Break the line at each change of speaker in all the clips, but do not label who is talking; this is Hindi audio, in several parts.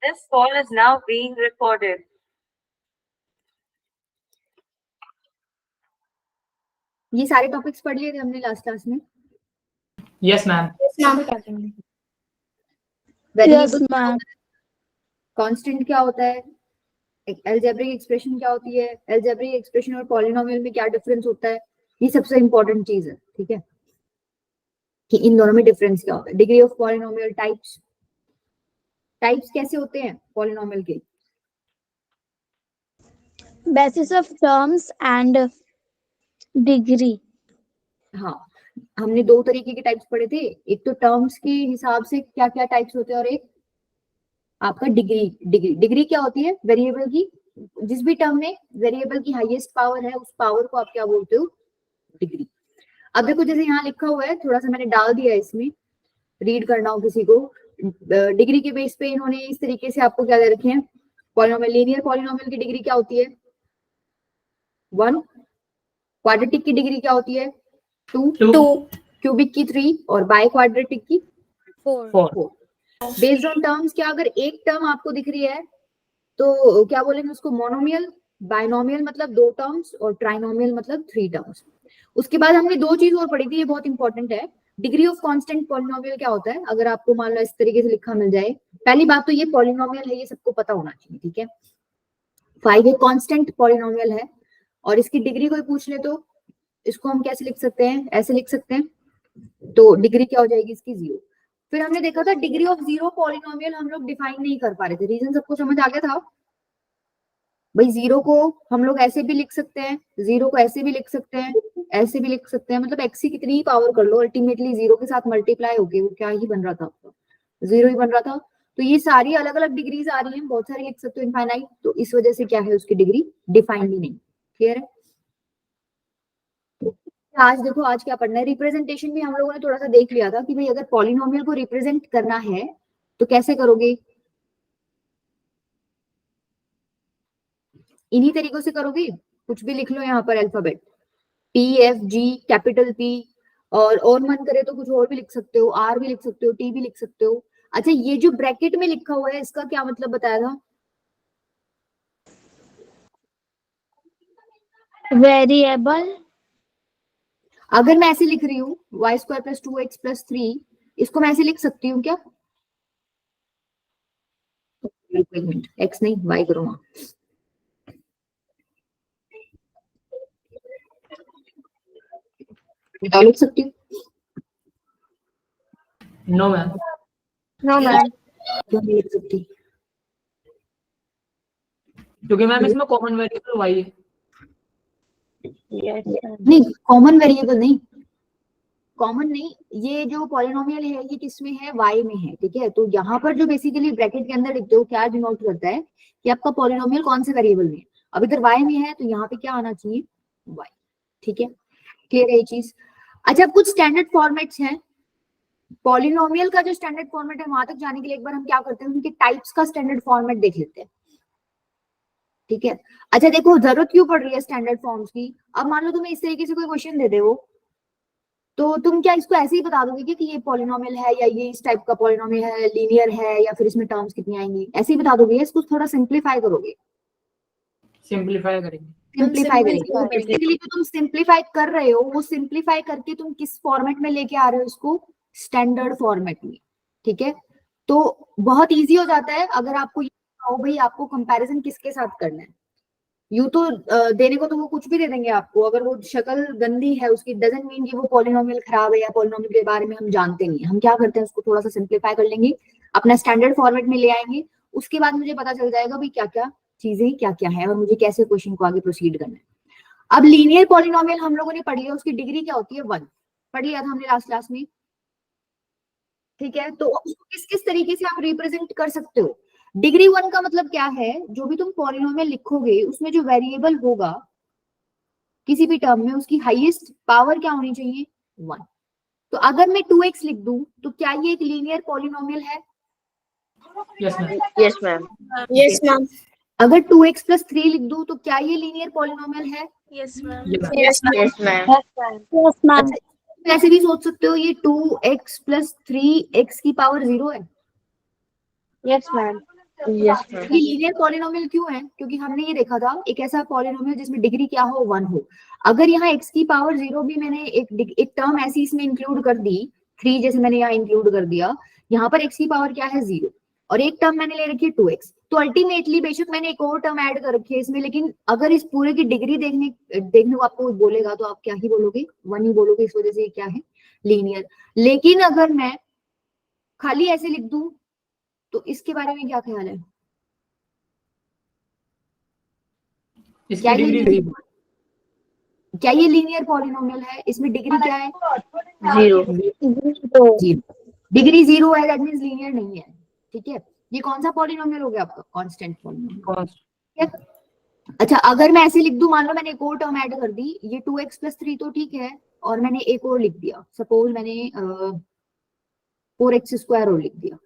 This call is now being recorded.
ये सारे टॉपिक्स पढ़ लिए थे हमने लास्ट क्लास में?
Yes ma'am.
वेरिएबल कांस्टेंट क्या होता है, अलजेब्रिक एक्सप्रेशन क्या होती है, अलजेब्रिक एक्सप्रेशन और पॉलिनोमियल में क्या डिफरेंस होता है, ये सबसे इंपॉर्टेंट चीज है। ठीक है, कि इन दोनों में डिफरेंस क्या होता है। डिग्री ऑफ पॉलिनोमियल, टाइप्स कैसे होते हैं पॉलिनोमियल के?
Basis of terms and degree.
हाँ, हमने दो तरीके के टाइप्स पढ़े थे, एक तो टर्म्स के हिसाब से क्या क्या टाइप्स होते हैं और एक आपका डिग्री क्या होती है वेरिएबल की। जिस भी टर्म में वेरिएबल की हाईएस्ट पावर है उस पावर को आप क्या बोलते हो, डिग्री। अब देखो जैसे यहाँ लिखा हुआ है, थोड़ा सा मैंने डाल दिया है, इसमें रीड करना हो किसी को। डिग्री के बेस पे इन्होंने इस तरीके से आपको क्या दे रखे हैं, पॉलिनोमियल, लीनियर पॉलिनोमियल की डिग्री क्या होती है 1, क्वाड्रेटिक की डिग्री क्या होती है 2, क्यूबिक की 3 और बाय क्वाड्रेटिक की 4। बेस्ड ऑन टर्म्स, क्या अगर एक टर्म आपको दिख रही है तो क्या बोलेंगे उसको, मोनोमियल। बाइनोमियल मतलब 2 टर्म्स और ट्राइनोमियल मतलब 3 टर्म्स। उसके बाद हमने दो चीज और पढ़ी थी, ये बहुत इंपॉर्टेंट है। डिग्री ऑफ कांस्टेंट पॉलिनोमियल क्या होता है, अगर आपको मान लो इस तरीके से लिखा मिल जाए, पहली बात तो ये पॉलिनोमियल है, ये सबको पता होना चाहिए। ठीक है, 5 एक कांस्टेंट पॉलिनोमियल है और इसकी डिग्री कोई पूछ ले तो इसको हम कैसे लिख सकते हैं, ऐसे लिख सकते हैं, तो डिग्री क्या हो जाएगी इसकी 0। फिर हमने देखा था डिग्री ऑफ 0 पॉलिनोमियल हम लोग डिफाइन नहीं कर पा रहे थे, रीजन सबको समझ आ गया था भाई। 0 को हम लोग ऐसे भी लिख सकते हैं, 0 को ऐसे भी लिख सकते हैं, ऐसे भी लिख सकते हैं, मतलब x की कितनी ही पावर कर लो, अल्टीमेटली 0 के साथ मल्टीप्लाई होके वो क्या ही बन रहा था, आपका 0 ही बन रहा था। तो ये सारी अलग अलग डिग्रीज आ रही हैं, बहुत सारी लिख सकते हो इनफाइनाइट, तो इस वजह से क्या है उसकी डिग्री डिफाइंड ही नहीं। क्लियर है? आज देखो आज क्या पढ़ना है, रिप्रेजेंटेशन भी हम लोगों ने थोड़ा सा देख लिया था कि भाई अगर पॉलिनोमियल को रिप्रेजेंट करना है तो कैसे करोगे, इन्हीं तरीकों से करोगे। कुछ भी लिख लो यहाँ पर alphabet, P F G capital P, और मन करे तो कुछ और भी लिख सकते हो, R भी लिख सकते हो, T भी लिख सकते हो। अच्छा, ये जो ब्रैकेट में लिखा हुआ है इसका क्या मतलब बताया था?
वेरिएबल।
अगर मैं ऐसे लिख रही हूँ y² + 2x + 3, इसको मैं ऐसे लिख सकती हूँ क्या? एक मिनट, x नहीं y करो वहां। लिख सकती हूँ?
No ma'am.
नो मैम,
क्यों नहीं लिख सकती?
क्योंकि मैम इसमें कॉमन वेरिएबल y है।
नहीं, कॉमन वेरिएबल नहीं, कॉमन नहीं, ये जो पॉलिनोमियल है ये किसमें है, y में है। ठीक है, तो यहाँ पर जो बेसिकली ब्रैकेट के अंदर लिखते हो क्या डिनोट करता है कि आपका पॉलिनोमियल कौन से वेरिएबल में है। अब इधर y में है तो यहाँ पे क्या आना चाहिए, y। ठीक है, क्लियर है ये चीज? अच्छा, कुछ स्टैंडर्ड फॉर्मेट्स हैं पॉलिनोमियल का, जो स्टैंडर्ड फॉर्मेट है वहां तक जाने के लिए एक बार हम क्या करते हैं, उनके टाइप्स का स्टैंडर्ड फॉर्मेट देख लेते हैं। ठीक है, अच्छा देखो जरूरत क्यों पड़ रही है स्टैंडर्ड फॉर्म्स की। अब मान लो तुम्हें इस तरीके से कोई क्वेश्चन दे दे वो, तो तुम क्या इसको ऐसे ही बता दोगे कि ये पॉलिनोमियल है या ये इस टाइप का पॉलिनोमियल है, लीनियर है, या फिर इसमें टर्म्स कितनी आएंगी, ऐसे ही बता दोगे? इसको थोड़ा सिंप्लीफाई करोगे,
सिंपलीफाई करेंगे।
सिंप्लीफाई करेंगे। तो बेसिकली जो तुम सिंप्लीफाई कर रहे हो वो सिंप्लीफाई करके तुम किस फॉर्मेट में लेके आ रहे हो इसको, स्टैंडर्ड फॉर्मेट में। ठीक है, तो बहुत इजी हो जाता है अगर आपको ये बताओ भाई आपको कंपैरिजन किसके साथ करना है। यूं तो देने को तो वो कुछ भी दे देंगे आपको, अगर वो शक्ल गंदी है उसकी डजंट मीन कि वो पॉलिनोमियल खराब है या पॉलिनोमियल के बारे में हम जानते नहीं है। हम क्या करते हैं उसको थोड़ा सा सिंप्लीफाई कर लेंगे, अपना स्टैंडर्ड फॉर्मेट में ले आएंगे, उसके बाद मुझे पता चल जाएगा भाई क्या क्या चीजें क्या क्या है और मुझे कैसे क्वेश्चन को आगे प्रोसीड करना है। अब लीनियर पॉलिनोमियल हम लोगों ने पढ़ लिया, उसकी डिग्री क्या होती है 1, पढ़ लिया था हमने लास्ट क्लास में। ठीक है, तो उसको किस किस तरीके से आप रिप्रेजेंट कर सकते हो। डिग्री 1 का मतलब क्या है, जो भी तुम पॉलिनोमियल लिखोगे उसमें जो वेरिएबल होगा किसी भी टर्म में उसकी हाईएस्ट पावर क्या होनी चाहिए 1। तो अगर मैं 2x लिख दूं तो क्या ये एक लीनियर पॉलिनोमियल है?
Yes ma'am.
Yes, ma'am.
Yes ma'am,
अगर 2x + 3 लिख दूं तो क्या ये लीनियर पॉलिनोमियल है?
Yes ma'am,
Yes, ma'am.
Yes ma'am,
अच्छा, ऐसे भी सोच सकते हो ये 2x + 3x की पावर 0 है।
Yes ma'am,
Yes, ma'am.
ये लीनियर पॉलिनोमियल क्यों है? क्योंकि हमने ये देखा था एक ऐसा पॉलिनोमियल जिसमें डिग्री क्या हो, 1 हो। अगर यहाँ x की पावर 0 भी मैंने एक टर्म ऐसी इसमें इंक्लूड कर दी, 3 जैसे मैंने यहाँ इंक्लूड कर दिया, यहाँ पर x की पावर क्या है 0 और एक टर्म मैंने ले रखी है 2x, तो अल्टीमेटली बेशक मैंने एक और टर्म ऐड कर रखी है इसमें, लेकिन अगर इस पूरे की डिग्री देखने को आपको बोलेगा तो आप क्या ही बोलोगे, 1 ही बोलोगे। इस वजह से ये क्या है, लीनियर। लेकिन अगर मैं खाली ऐसे लिख दूं तो इसके बारे में क्या ख्याल है?
इसकी डिग्री
क्या ये लीनियर पॉलिनोमियल है? इसमें डिग्री क्या है?
0.
डिग्री 0 है, दैट मींस लीनियर नहीं है। ठीक है, ये कौन सा पॉलिनोमियल हो गया आपका? Constant polynomial. ठीक है, अच्छा अगर मैं ऐसे लिख दूं, मान लो मैंने एक और टर्म ऐड कर दी, ये 2x + 3 तो ठीक है, और मैंने एक और लिख दिया, सपोज मैंने 4x² और लिख दिया।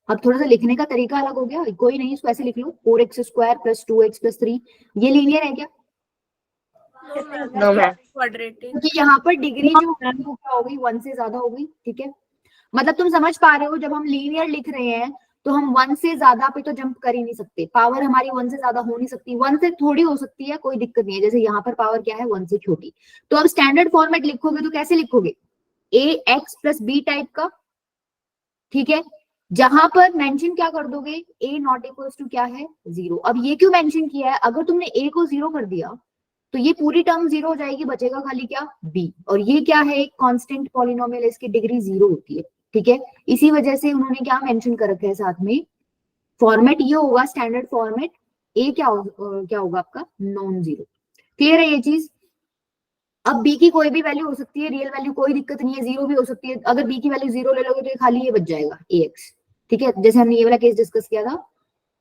अब थोड़ा सा लिखने का तरीका अलग हो गया, कोई नहीं, इसको ऐसे लिख लो 4x² + 2x + 3। ये लीनियर है क्या?
No, ma'am.
क्योंकि यहाँ पर डिग्री जो है वो क्या हो गई, 1 से ज्यादा हो गई। ठीक है, मतलब तुम समझ पा रहे हो, जब हम लीनियर लिख रहे हैं तो हम 1 से ज्यादा पे तो जंप कर ही नहीं सकते, पावर हमारी 1 से ज्यादा हो नहीं सकती, 1 से थोड़ी हो सकती है, कोई दिक्कत नहीं है। जैसे यहाँ पर पावर क्या है, 1 से छोटी। तो अब स्टैंडर्ड फॉर्मेट लिखोगे तो कैसे लिखोगे, ax + b टाइप का। ठीक है, जहां पर मेंशन क्या कर दोगे, a नॉट इक्वल्स टू क्या है, 0। अब ये क्यों मेंशन किया है, अगर तुमने a को 0 कर दिया तो ये पूरी टर्म 0 हो जाएगी, बचेगा खाली क्या, b। और ये क्या है, एक कांस्टेंट पॉलिनोमियल है, इसकी डिग्री 0 होती है। ठीक है, इसी वजह से उन्होंने क्या मेंशन कर रखा है साथ में, फॉर्मेट ये होगा स्टैंडर्ड फॉर्मेट, a क्या होगा आपका, नॉन 0। क्लियर है ये चीज? अब b की कोई भी वैल्यू हो सकती है, रियल वैल्यू, कोई दिक्कत नहीं है, 0 भी हो सकती है। अगर b की वैल्यू 0 ले लोगे तो ये खाली ये बच जाएगा ax। ठीक है, जैसे हमने ये वाला केस डिस्कस किया था,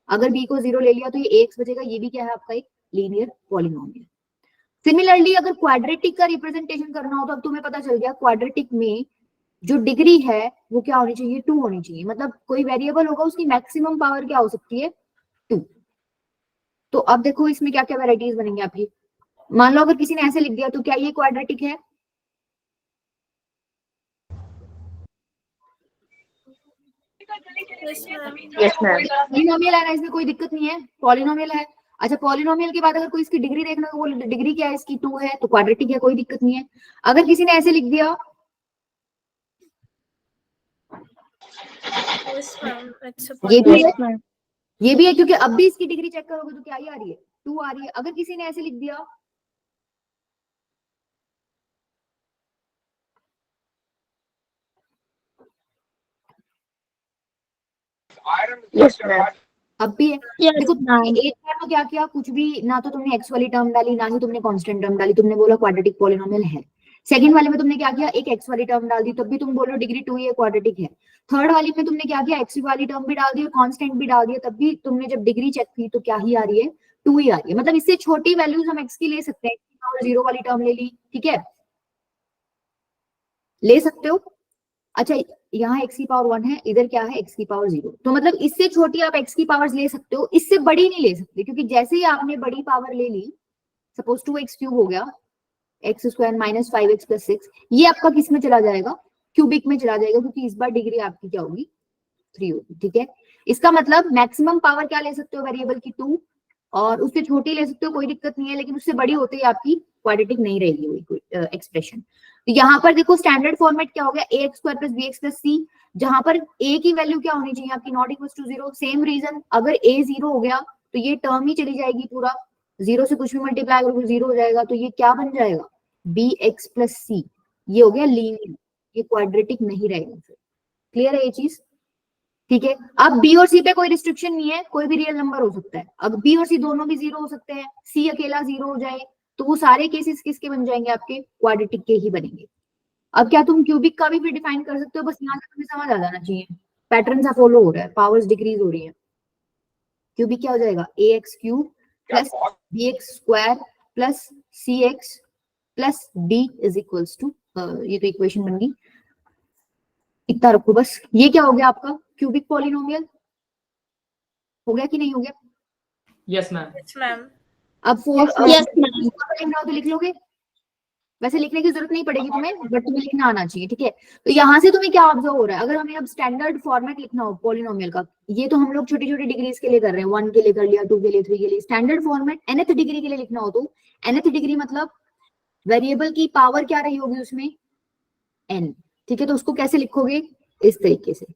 अगर b को 0 ले लिया तो ये ax बचेगा, ये भी क्या है आपका एक लीनियर पॉलिनोमियल। सिमिलरली अगर क्वाड्रेटिक का रिप्रेजेंटेशन करना हो तो अब तुम्हें पता चल गया, क्वाड्रेटिक में जो डिग्री है वो क्या होनी चाहिए, 2 होनी चाहिए। मतलब कोई वेरिएबल होगा, उसकी मैक्सिमम पावर क्या हो सकती है, 2। तो अब देखो इसमें क्या क्या वेराइटीज बनेंगी आपकी। मान लो अगर किसी ने ऐसे लिख दिया तो क्या ये क्वाड्रेटिक है?
Yes, ma'am.
पॉलिनोमियल है ना, इसमें कोई दिक्कत नहीं है, पॉलिनोमियल है। अच्छा, पॉलिनोमियल के बाद अगर कोई इसकी डिग्री देखना तो बोले डिग्री क्या है इसकी, 2 है, तो क्वाड्रेटिक है, कोई दिक्कत नहीं है। अगर किसी ने ऐसे लिख दिया, ये भी है क्योंकि अब भी इसकी डिग्री चेक करोगे तो क्या ही आ रही है, 2 आ रही है। अगर किसी ने ऐसे लिख दिया,
Yes, ma'am.
अब भी है।
Yes,
देखो
ma'am.
एक बार तो क्या किया, कुछ भी ना तो तुमने एक्स वाली टर्म डाली, ना ही तुमने कांस्टेंट टर्म डाली, तुमने बोला क्वाड्रेटिक पॉलिनोमियल है। सेकंड वाले में तुमने क्या किया, एक एक्स वाली टर्म डाल दी, तब भी तुम बोलो डिग्री 2 है, क्वाड्रेटिक है। थर्ड वाली में तुमने क्या किया, एक्स वाली टर्म भी डाल दी और कांस्टेंट भी डाल दिया, तब भी तुमने जब डिग्री चेक की तो क्या ही आ रही है, 2 ही आ रही है। मतलब इससे छोटी वैल्यूज हम एक्स की ले सकते हैं, और 0 वाली टर्म ले ली, ठीक है, ले सकते हो। अच्छा, यहाँ x की पावर 1 है, इधर क्या है, x की पावर 0। तो मतलब इससे छोटी आप x की पावर्स ले सकते हो, इससे बड़ी नहीं ले सकते, क्योंकि जैसे ही आपने बड़ी पावर ले ली, सपोज 2x³ हो गया, x² - 5x + 6, ये आपका किस में चला जाएगा, क्यूबिक में चला जाएगा, क्योंकि इस बार डिग्री आपकी क्या होगी, 3 होगी। ठीक है, इसका मतलब मैक्सिमम पावर क्या ले सकते हो वेरिएबल की, 2, और उससे छोटी ले सकते हो, कोई दिक्कत नहीं है, लेकिन उससे बड़ी होते ही आपकी क्वाड्रेटिक नहीं रहेगी वही एक्सप्रेशन। तो यहाँ पर देखो स्टैंडर्ड फॉर्मेट क्या हो गया, ax² + bx + c, जहां पर a की वैल्यू क्या होनी चाहिए आपकी, not equal to 0। Same reason, अगर a 0 हो गया तो ये टर्म ही चली जाएगी पूरा, 0 से कुछ भी मल्टीप्लाई करोगे 0 हो जाएगा, तो ये क्या बन जाएगा, bx + c। ये हो गया लीनियर, ये क्वाड्रेटिक नहीं रहेगा फिर। क्लियर है ये चीज? ठीक है, अब b और c पे कोई रिस्ट्रिक्शन नहीं है, कोई भी रियल नंबर हो सकता है। अब b और c दोनों भी 0 हो सकते हैं, c अकेला 0 हो जाए, तो वो सारे केसेस किसके बन जाएंगे, आपके क्वाड्रेटिक के ही बनेंगे। अब क्या तुम क्यूबिक का भी फिर डिफाइन कर सकते हो, बस यहाँ से तुम्हें समझ आ जाना चाहिए, पैटर्न सा फॉलो हो रहा है, पावर्स डिक्रीज हो रही है। क्यूबिक क्या हो जाएगा, ax³ + bx² + cx + d = ये तो इक्वेशन बन गई, इतना रखो बस। ये क्या हो गया आपका क्यूबिक पॉलिनोमियल, हो गया कि नहीं हो गया?
Yes ma'am.
Yes, ma'am.
अब 4
Yes, ma'am.
तो लिख लोगे, वैसे लिखने की जरूरत नहीं पड़ेगी तुम्हें, बट तुम्हें लिखना आना चाहिए, ठीक है। तो यहाँ से तुम्हें क्या ऑब्जर्व हो रहा है, अगर हमें अब स्टैंडर्ड फॉर्मेट लिखना हो पॉलिनोमियल का, ये तो हम लोग छोटी छोटी डिग्रीज के लिए कर रहे हैं, 1 के लिए कर लिया, 2 के लिए, 3 के लिए। स्टैंडर्ड फॉर्मेट nth डिग्री के लिए लिखना हो तो nth डिग्री मतलब वेरिएबल की पावर क्या रही होगी उसमें, n, ठीक है। तो उसको कैसे लिखोगे, इस तरीके से।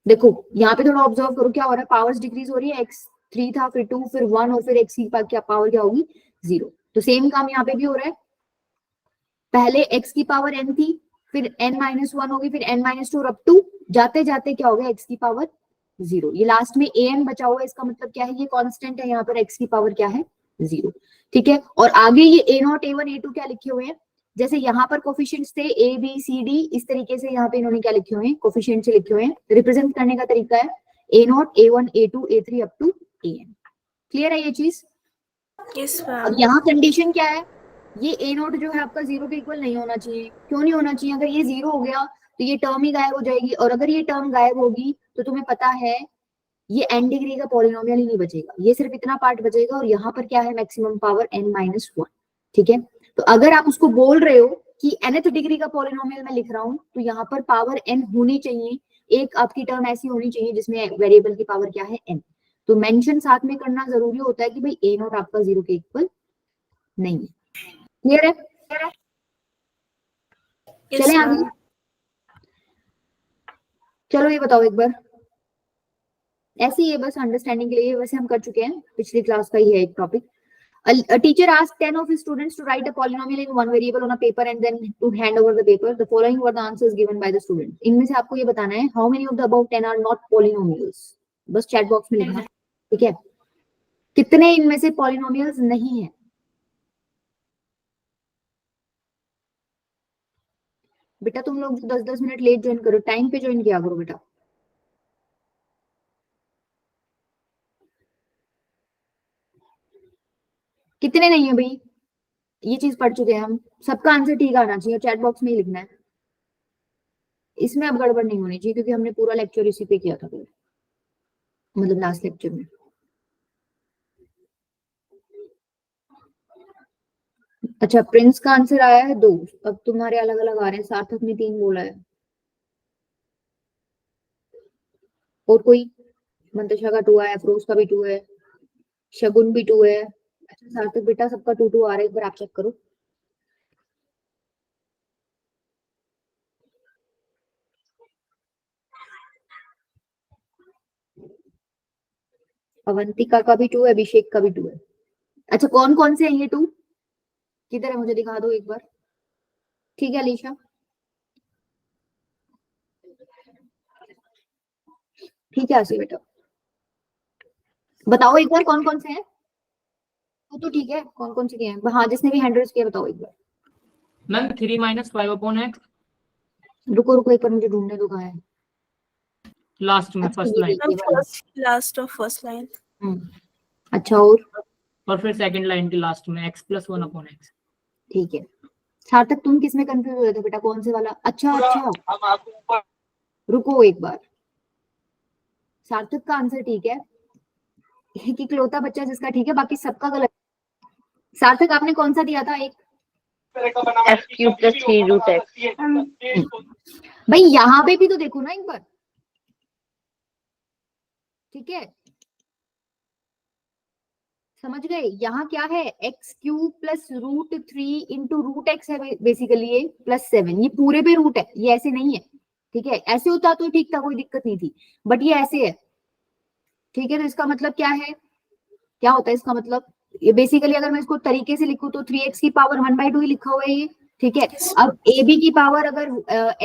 देखो यहाँ पे थोड़ा ऑब्जर्व करो क्या हो रहा है, पावर्स डिक्रीज हो रही है, x3 था, फिर 2, फिर 1 और फिर x की पावर क्या होगी, 0। तो सेम काम यहाँ पे भी हो रहा है, पहले x की पावर n थी, फिर n-1 होगी, फिर n-2 और अब 2, जाते जाते क्या हो गया, x की पावर 0। ये लास्ट में an बचा हुआ है, इसका मतलब क्या है, ये कांस्टेंट है, यहाँ पर x की पावर क्या है, 0, ठीक है। और आगे ये a0, a1, a2 क्या लिखे हुए हैं, जैसे यहाँ पर कोफिशिएंट्स थे a b c d, इस तरीके से यहाँ पे इन्होंने क्या लिखे हुए हैं, कोफिशिएंट से लिखे हुए हैं। रिप्रेजेंट करने का तरीका है a0, a1, a2, a3 up to an। Clear है ये चीज?
Yes,
अब
ma'am.
यहाँ कंडीशन क्या है, ये a0 जो है आपका 0 के इक्वल नहीं होना चाहिए। क्यों नहीं होना चाहिए, अगर ये 0 हो गया तो ये टर्म ही गायब हो जाएगी, और अगर ये टर्म गायब होगी तो तुम्हें पता है ये n डिग्री का पॉलिनोमियल ही नहीं बचेगा, ये सिर्फ इतना पार्ट बचेगा, और यहाँ पर क्या है, मैक्सिमम पावर n-1, ठीक है। तो अगर आप उसको बोल रहे हो कि nth डिग्री का पॉलिनोमियल मैं लिख रहा हूँ, तो यहाँ पर पावर n होनी चाहिए, एक आपकी टर्म ऐसी होनी चाहिए जिसमें वेरिएबल की पावर क्या है, n। तो मेंशन साथ में करना जरूरी होता है कि भाई a0 आपका 0 के इक्वल नहीं है। क्लियर है?
Yes,
चले आगे,
ma'am.
चलो ये बताओ एक बार, ऐसे ही है बस अंडरस्टैंडिंग के लिए, वैसे हम कर चुके हैं, पिछली क्लास का ही है एक topic. A teacher asked 10 of his students to write a polynomial in one variable on a paper and then to hand over the paper. The following were the answers given by the student. इनमें से आपको ये बताना है how many of the above 10 are not polynomials. बस चैट बॉक्स में लिखना है, ठीक है। कितने इनमें से polynomials नहीं है? बेटा तुम लोग 10-10 मिनट लेट ज्वाइन करो, टाइम पे ज्वाइन किया करो बेटा। कितने नहीं है भाई, ये चीज पढ़ चुके हैं हम, सबका आंसर ठीक आना चाहिए, चैट बॉक्स में ही लिखना है। इसमें अब गड़बड़ नहीं होनी चाहिए क्योंकि हमने पूरा लेक्चर इसी पे किया था, मतलब लास्ट लेक्चर में। अच्छा प्रिंस का आंसर आया है 2, अब तुम्हारे अलग अलग आ रहे हैं, सार्थक ने 3 बोला है, और कोई, मंतशा का 2 आया, अफरोज का भी 2 है, शगुन भी 2 है। अच्छा सार्थक बेटा सबका 2-2 आ रहा है, एक बार आप चेक करो। अवंतिका का भी 2 है, अभिषेक का भी 2 है। अच्छा कौन कौन से हैं ये 2, किधर है मुझे दिखा दो एक बार, ठीक है अलीशा, ठीक है आसिफ बेटा, बताओ एक बार कौन कौन से हैं। तो ठीक है, कौन कौन से किए हैं, हाँ जिसने भी हैंड रेज किया बताओ एक बार।
मैम 3 - 5/x
रुको रुको एक बार मुझे ढूंढने दो कहाँ है।
लास्ट में
अच्छा,
फर्स्ट
ये
लाइन,
ये वाला।
First, last of first line.
अच्छा
और फिर सेकंड लाइन के लास्ट में x + 1/x।
ठीक है। सार्थक तुम किस में कंफ्यूज हो रहे थे बेटा, कौन से वाला? अच्छा अच्छा
हम आपको ऊपर
रुको एक बार, सार्थक का आंसर ठीक है, एक इकलौता बच्चा जिसका ठीक है, बाकी सबका गलत। सार्थक आपने कौन सा दिया था एक?
f³ + 3√x।
भाई यहाँ पे भी तो देखो ना एक बार, ठीक है समझ गए, यहाँ क्या है, x³ + √3 × √x है बेसिकली, ये +7, ये पूरे पे रूट है, ये ऐसे नहीं है, ठीक है। ऐसे होता तो ठीक था, कोई दिक्कत नहीं थी, बट ये ऐसे है, ठीक है। तो इसका मतलब क्या है, क्या होता है इसका मतलब, ये बेसिकली अगर मैं इसको तरीके से लिखूं तो 3x की पावर 1/2 ही लिखा हुआ है ये, ठीक है। अब ab की पावर अगर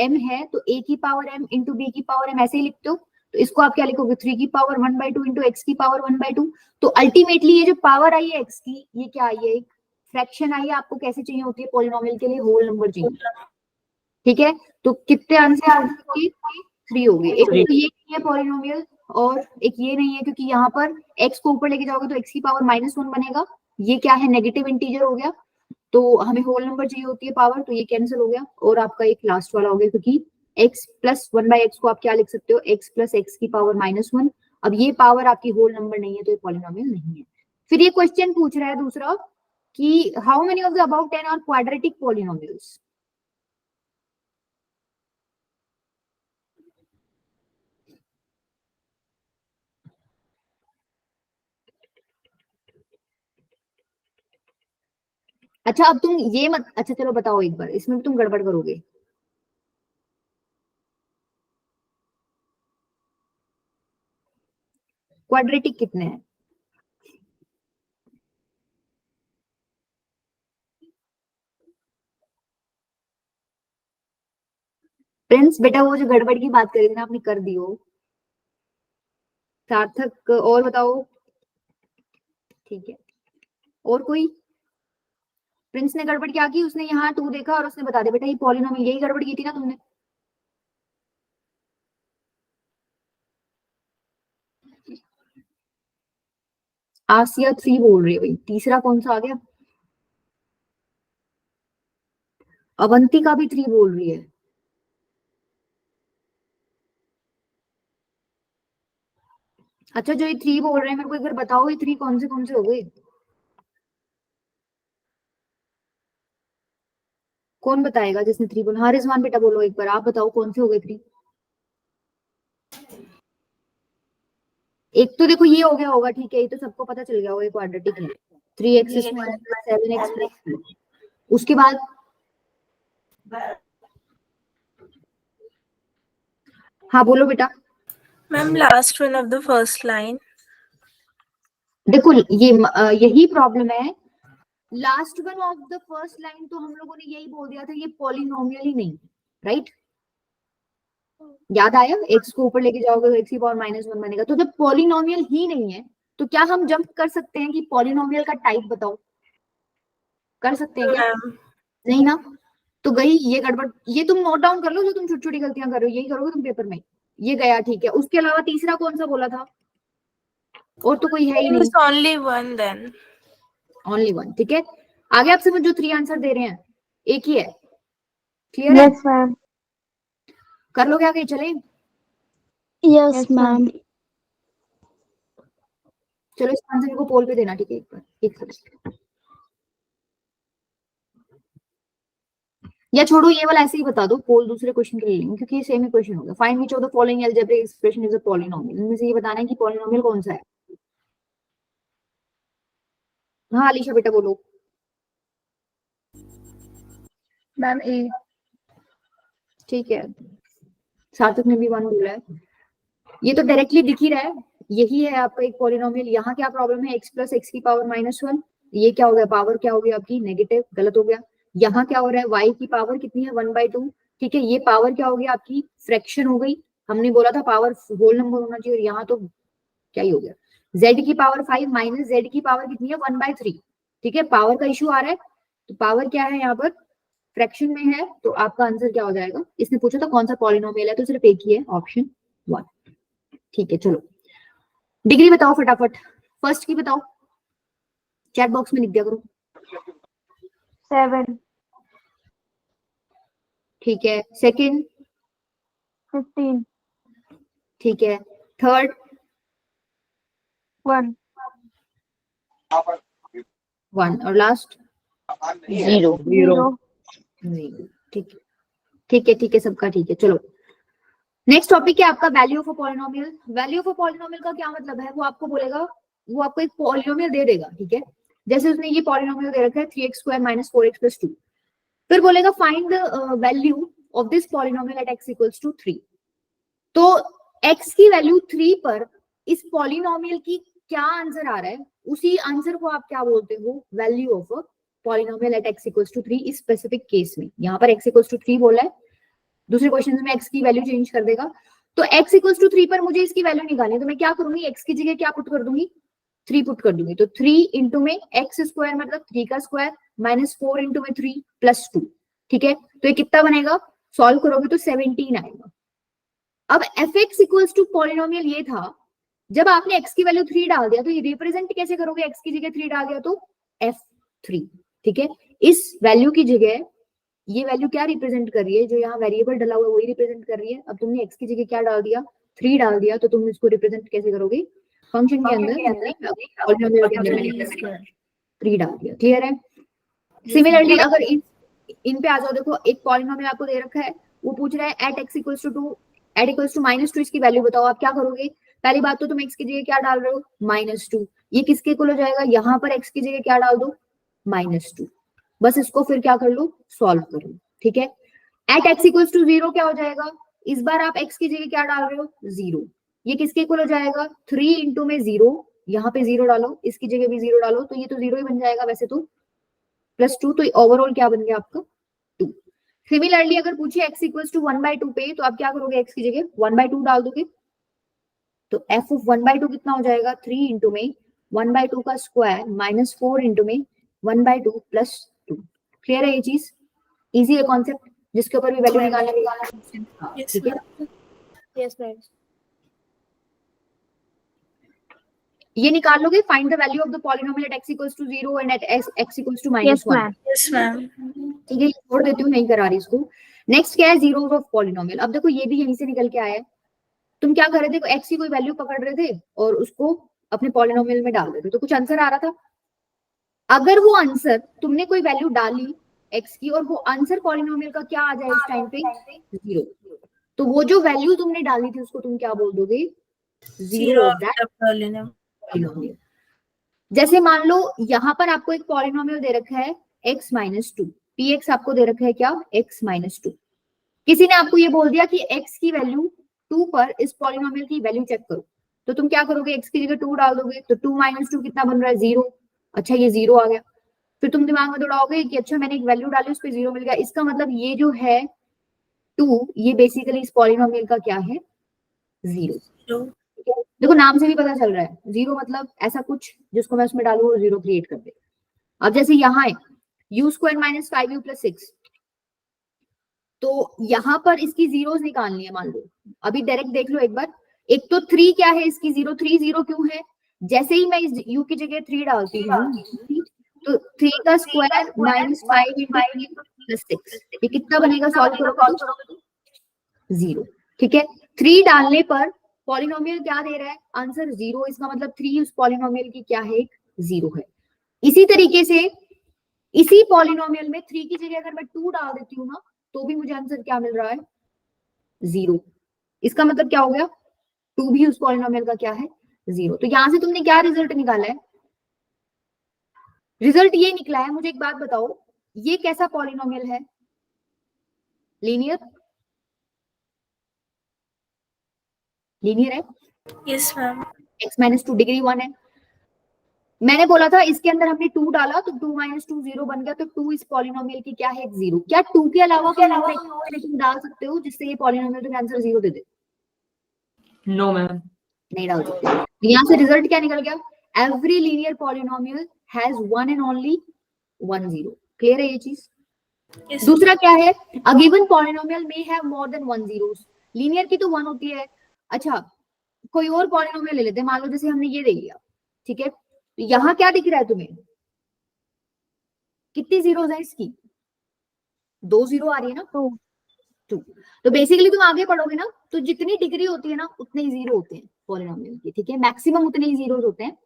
m है तो a की पावर m × b की पावर m ऐसे ही लिखते हो, तो इसको आप क्या लिखोगे, 3 की पावर 1/2 × x की पावर 1/2। तो अल्टीमेटली ये जो पावर आई है x की, ये क्या आई है, एक फ्रैक्शन आई है, आपको कैसे चाहिए होती है पॉलिनोमियल के लिए, होल नंबर चाहिए, ठीक है। तो कितने आंसर आ गए, 3 हो गए। एक तो ये नहीं है पॉलिनोमियल, और एक ये नहीं है, क्योंकि यहाँ पर x को ऊपर लेके जाओगे तो x की पावर -1 बनेगा, ये क्या है, नेगेटिव इंटीजर हो गया, तो हमें होल नंबर चाहिए होती है पावर, तो ये कैंसिल हो गया, और आपका एक लास्ट वाला हो गया, क्योंकि x + 1/x को आप क्या लिख सकते हो, x + x की पावर -1। अब ये पावर आपकी होल नंबर नहीं है, तो ये पॉलिनोमियल नहीं है। फिर ये क्वेश्चन पूछ रहा है दूसरा कि how many of the about 10 are quadratic polynomials? अच्छा अब तुम ये मत, अच्छा चलो बताओ एक बार, इसमें भी तुम गड़बड़ करोगे। क्वाड्रेटिक कितने हैं? प्रिंस बेटा वो जो गड़बड़ की बात करी थी ना आपने कर दी हो। सार्थक और बताओ। ठीक है, और कोई? प्रिंस ने गड़बड़ क्या की, उसने यहाँ 2 देखा और उसने बता दिया बेटा ये पॉलिनोमियल, यही गड़बड़ की थी ना तुमने? आसिया 3 बोल रही है भाई, तीसरा कौन सा आ गया? अवंतिका भी 3 बोल रही है। अच्छा जो ये 3 बोल रहे हैं मेरे को एक बार बताओ, ये 3 कौन से हो गए? कौन बताएगा जिसने 3 बोला? हाँ रिजवान बेटा बोलो एक बार, आप बताओ कौन से हो गए 3? एक तो देखो ये हो गया होगा, ठीक है, ये तो सबको पता चल गया होगा, ये क्वाड्रेटिक है। 3x square plus 7x plus, उसके बाद हाँ बोलो बेटा।
Ma'am, last one of the first line.
देखो ये यही प्रॉब्लम है, last one of the first line तो हम लोगों ने यही बोल दिया था ये पॉलिनोमियल ही नहीं, राइट? याद आया, x को ऊपर लेके जाओगे तो x की पावर -1 बनेगा, तो जब पॉलिनोमियल ही नहीं है तो क्या हम जंप कर सकते हैं कि पॉलिनोमियल का टाइप बताओ? कर सकते हैं क्या?
Ma'am,
नहीं ना, तो गई ये गड़बड़। ये तुम नोट डाउन कर लो, जो तुम छोटी छोटी गलतियां कर रहे हो यही करोगे तुम पेपर में, ये गया ठीक है। उसके अलावा तीसरा कौन सा बोला था? और तो कोई है ही नहीं,
it's only one then.
Only one, ठीक है। आगे आपसे जो 3 आंसर दे रहे हैं एक ही है, क्लियर है?
Yes ma'am.
कर लो क्या आगे चले?
Yes ma'am.
चलो इस आंसर को पोल पे देना, ठीक है, एक बार एक सेकंड, या छोड़ो ये वाला ऐसे ही बता दो, पोल दूसरे क्वेश्चन के लिए लेंगे क्योंकि ये सेम ही क्वेश्चन होगा। Find which of the following algebraic expression is a polynomial, इनमें से ये बताना है कि पॉलिनोमियल कौन सा है। हाँ अलीशा बेटा बोलो।
मैम ए।
ठीक है, सार्थक ने भी 1 बोला है, ये तो डायरेक्टली दिख ही रहा है, यही है आपका एक पॉलिनोमियल। यहाँ क्या प्रॉब्लम है, x प्लस एक्स की पावर -1, ये क्या हो गया, पावर क्या हो गया आपकी नेगेटिव, गलत हो गया। यहाँ क्या हो रहा है, y की पावर कितनी है 1/2, ठीक है, ये पावर क्या हो गया आपकी फ्रैक्शन हो गई, हमने बोला था पावर होल नंबर होना चाहिए, और यहाँ तो क्या ही हो गया, z की पावर 5 माइनस z की पावर कितनी है 1/3, ठीक है, पावर का इशू आ रहा है, तो पावर क्या है यहाँ पर फ्रैक्शन में है, तो आपका आंसर क्या हो जाएगा। इसने पूछा था कौन सा पॉलिनोमियल है, तो सिर्फ एक ही है, ऑप्शन 1, ठीक है। चलो डिग्री बताओ फटाफट, फर्स्ट की बताओ, चैट बॉक्स में लिख दिया करो।
7।
ठीक है, सेकंड
15।
ठीक है, थर्ड
1।
1 और लास्ट
0।
ठीक है ठीक है ठीक है, सबका ठीक है। चलो नेक्स्ट टॉपिक है आपका value of a polynomial. Value of a polynomial का क्या मतलब है, वो आपको बोलेगा, वो आपको एक पॉलिनोमियल दे देगा, ठीक है, जैसे उसने ये पॉलिनोमियल दे रखा है 3x² - 4x + 2, फिर बोलेगा find the value of this polynomial at x = 3। तो x की वैल्यू 3 पर इस पॉलिनोमियल की क्या आंसर आ रहा है, उसी आंसर को आप क्या बोलते हो, value of a polynomial at x = 3 इस स्पेसिफिक केस में। यहाँ पर x = 3 बोला है, दूसरे क्वेश्चन में x की वैल्यू चेंज कर देगा, तो x = 3 पर मुझे इसकी वैल्यू निकालनी है, तो मैं क्या करूंगी, x की जगह क्या पुट कर दूंगी, 3 पुट कर दूंगी, तो 3 इंटू में x² मतलब 3 का स्क्वायर माइनस 4 इंटू में 3 + 2, ठीक है, तो ये कितना बनेगा, सॉल्व करोगे तो 17 आएगा। अब fx = पॉलिनोमियल ये था, जब आपने x की वैल्यू 3 डाल दिया तो ये रिप्रेजेंट कैसे करोगे, x की जगह 3 डाल दिया तो f3, ठीक है, इस वैल्यू की जगह ये वैल्यू क्या रिप्रेजेंट कर रही है, जो यहाँ वेरिएबल डला हुआ है वही रिप्रेजेंट कर रही है। अब तुमने x की जगह क्या डाल दिया, 3 डाल दिया, तो तुम इसको रिप्रेजेंट कैसे करोगे, फंक्शन के अंदर पॉलिनोमियल के अंदर। 3 डाल दिया, क्लियर है। सिमिलरली अगर इन पे आ जाओ, देखो एक पॉलिनोमियल आपको दे रखा है, वो पूछ रहा है at x equals to 2 at equals to -2 इसकी वैल्यू बताओ, आप क्या करोगे? पहली बात तो तुम x की जगह क्या डाल रहे हो? -2। ये किसके इक्वल हो जाएगा? यहाँ पर x की जगह क्या डाल दो? -2। बस इसको फिर क्या कर लो? सॉल्व कर लो, ठीक है। एट x इक्वल्स टू 0 क्या हो जाएगा? इस बार आप x की जगह क्या डाल रहे हो? 0। ये किसके इक्वल हो जाएगा? 3 इंटू में 0, यहाँ पे 0 डालो, इसकी जगह भी 0 डालो, तो ये तो 0 ही बन जाएगा वैसे तो, +2, तो ओवरऑल क्या बन गया आपका? 2। सिमिलरली अगर पूछे x इक्वल्स टू 1/2 पे, तो आप क्या करोगे? x की जगह 1/2 डाल दोगे, तो f ऑफ 1/2 कितना हो जाएगा? 3 इंटू में 1/2 का स्क्वायर -4 इंटू में 1/2 +2। क्लियर है ये चीज? इजी है कॉन्सेप्ट, जिसके ऊपर भी वैल्यू निकालना, ठीक है।
Yes ma'am.
ये निकाल लोगे, find the value of the polynomial at x equals to 0 and at x equals to -1।
Yes, ma'am.
ठीक है, छोड़ देती हूँ, नहीं करा रही इसको। नेक्स्ट क्या है? Zeros of polynomial. अब देखो ये भी यहीं से निकल के आया है। तुम क्या कर रहे थे? x की कोई वैल्यू पकड़ रहे थे और उसको अपने पॉलिनोमियल में डाल रहे थे, तो कुछ आंसर आ रहा था। अगर वो आंसर तुमने कोई वैल्यू डाली x की और वो आंसर पॉलिनोमियल का क्या आ जाए उस टाइम पे? 0, तो वो जो वैल्यू तुमने डाली थी उसको तुम क्या बोल दोगे? 0 ऑफ दैट पॉलिनोमियल। जैसे मान लो यहाँ पर आपको एक पॉलिनोमियल दे रखा है x -2, px आपको दे रखा है क्या? x -2। किसी ने आपको ये बोल दिया कि x की वैल्यू 2 पर इस पॉलिनोमियल की वैल्यू चेक करो, तो तुम क्या करोगे? x की जगह 2 डाल दोगे, तो 2 - 2 कितना बन रहा है? 0। अच्छा ये 0 आ गया, फिर तुम दिमाग में दौड़ाओगे कि अच्छा मैंने एक वैल्यू डाली उस पर 0 मिल गया, इसका मतलब ये जो है 2, ये बेसिकली इस पॉलिनोमियल का क्या है? 0। देखो नाम से भी पता चल रहा है, 0 मतलब ऐसा कुछ जिसको मैं उसमें डालू वो 0 क्रिएट कर दे। अब जैसे यहाँ है u² - 5u + 6, तो यहाँ पर इसकी जीरोस निकालनी है। मान लो अभी डायरेक्ट देख लो एक बार, एक तो 3 क्या है इसकी 0, 3 0 क्यों है? जैसे ही मैं इस u की जगह 3 डालती हूँ, तो 3 का स्क्वायर -5 × 3 + 6, ये कितना बनेगा? सॉल्व करो, 0। ठीक है, 3 डालने पर पॉलिनोमियल क्या दे रहा है? आंसर 0। इसका मतलब 3 उस पॉलिनोमियल की क्या है? 0 है। इसी तरीके से इसी पॉलिनोमियल में 3 की जगह अगर मैं 2 डाल देती हूँ ना, तो भी मुझे आंसर क्या मिल रहा है? 0। इसका मतलब क्या हो गया? 2 भी उस पॉलिनोमियल का क्या है? 0। तो यहां से तुमने क्या रिजल्ट निकाला है? रिजल्ट ये निकला है, मुझे एक बात बताओ, ये कैसा पॉलिनोमियल है? लीनियर? लीनियर है?
Yes, ma'am.
x -2 डिग्री 1 है। मैंने बोला था इसके अंदर हमने 2 डाला तो 2 - 2 0 बन गया, तो 2 इस पॉलिनोमियल की क्या है? 0। क्या 2 के अलावा कोई और तुम डाल सकते हो जिससे ये पॉलिनोमियल तुम्हें आंसर 0 दे दे?
No ma'am.
नहीं डाल सकते। यहाँ से रिजल्ट क्या निकल गया? Every linear polynomial has one and only 1 0। Clear है ये चीज?
Yes.
दूसरा क्या है? A given polynomial may have more than 1 zeros। Linear की तो 1 होती है। अच्छा कोई और पॉलिनोमियल ले लेते हैं, मान लो जैसे हमने ये ले लिया, ठीक है, तो यहाँ क्या दिख रहा है तुम्हें? कितनी जीरोस है इसकी? 2 0 आ रही है ना, 2। तो बेसिकली तुम आगे पढ़ोगे ना, तो जितनी डिग्री होती है ना उतने ही जीरो होते हैं पॉलिनोमियल की, ठीक है, मैक्सिमम उतने ही जीरोस होते हैं।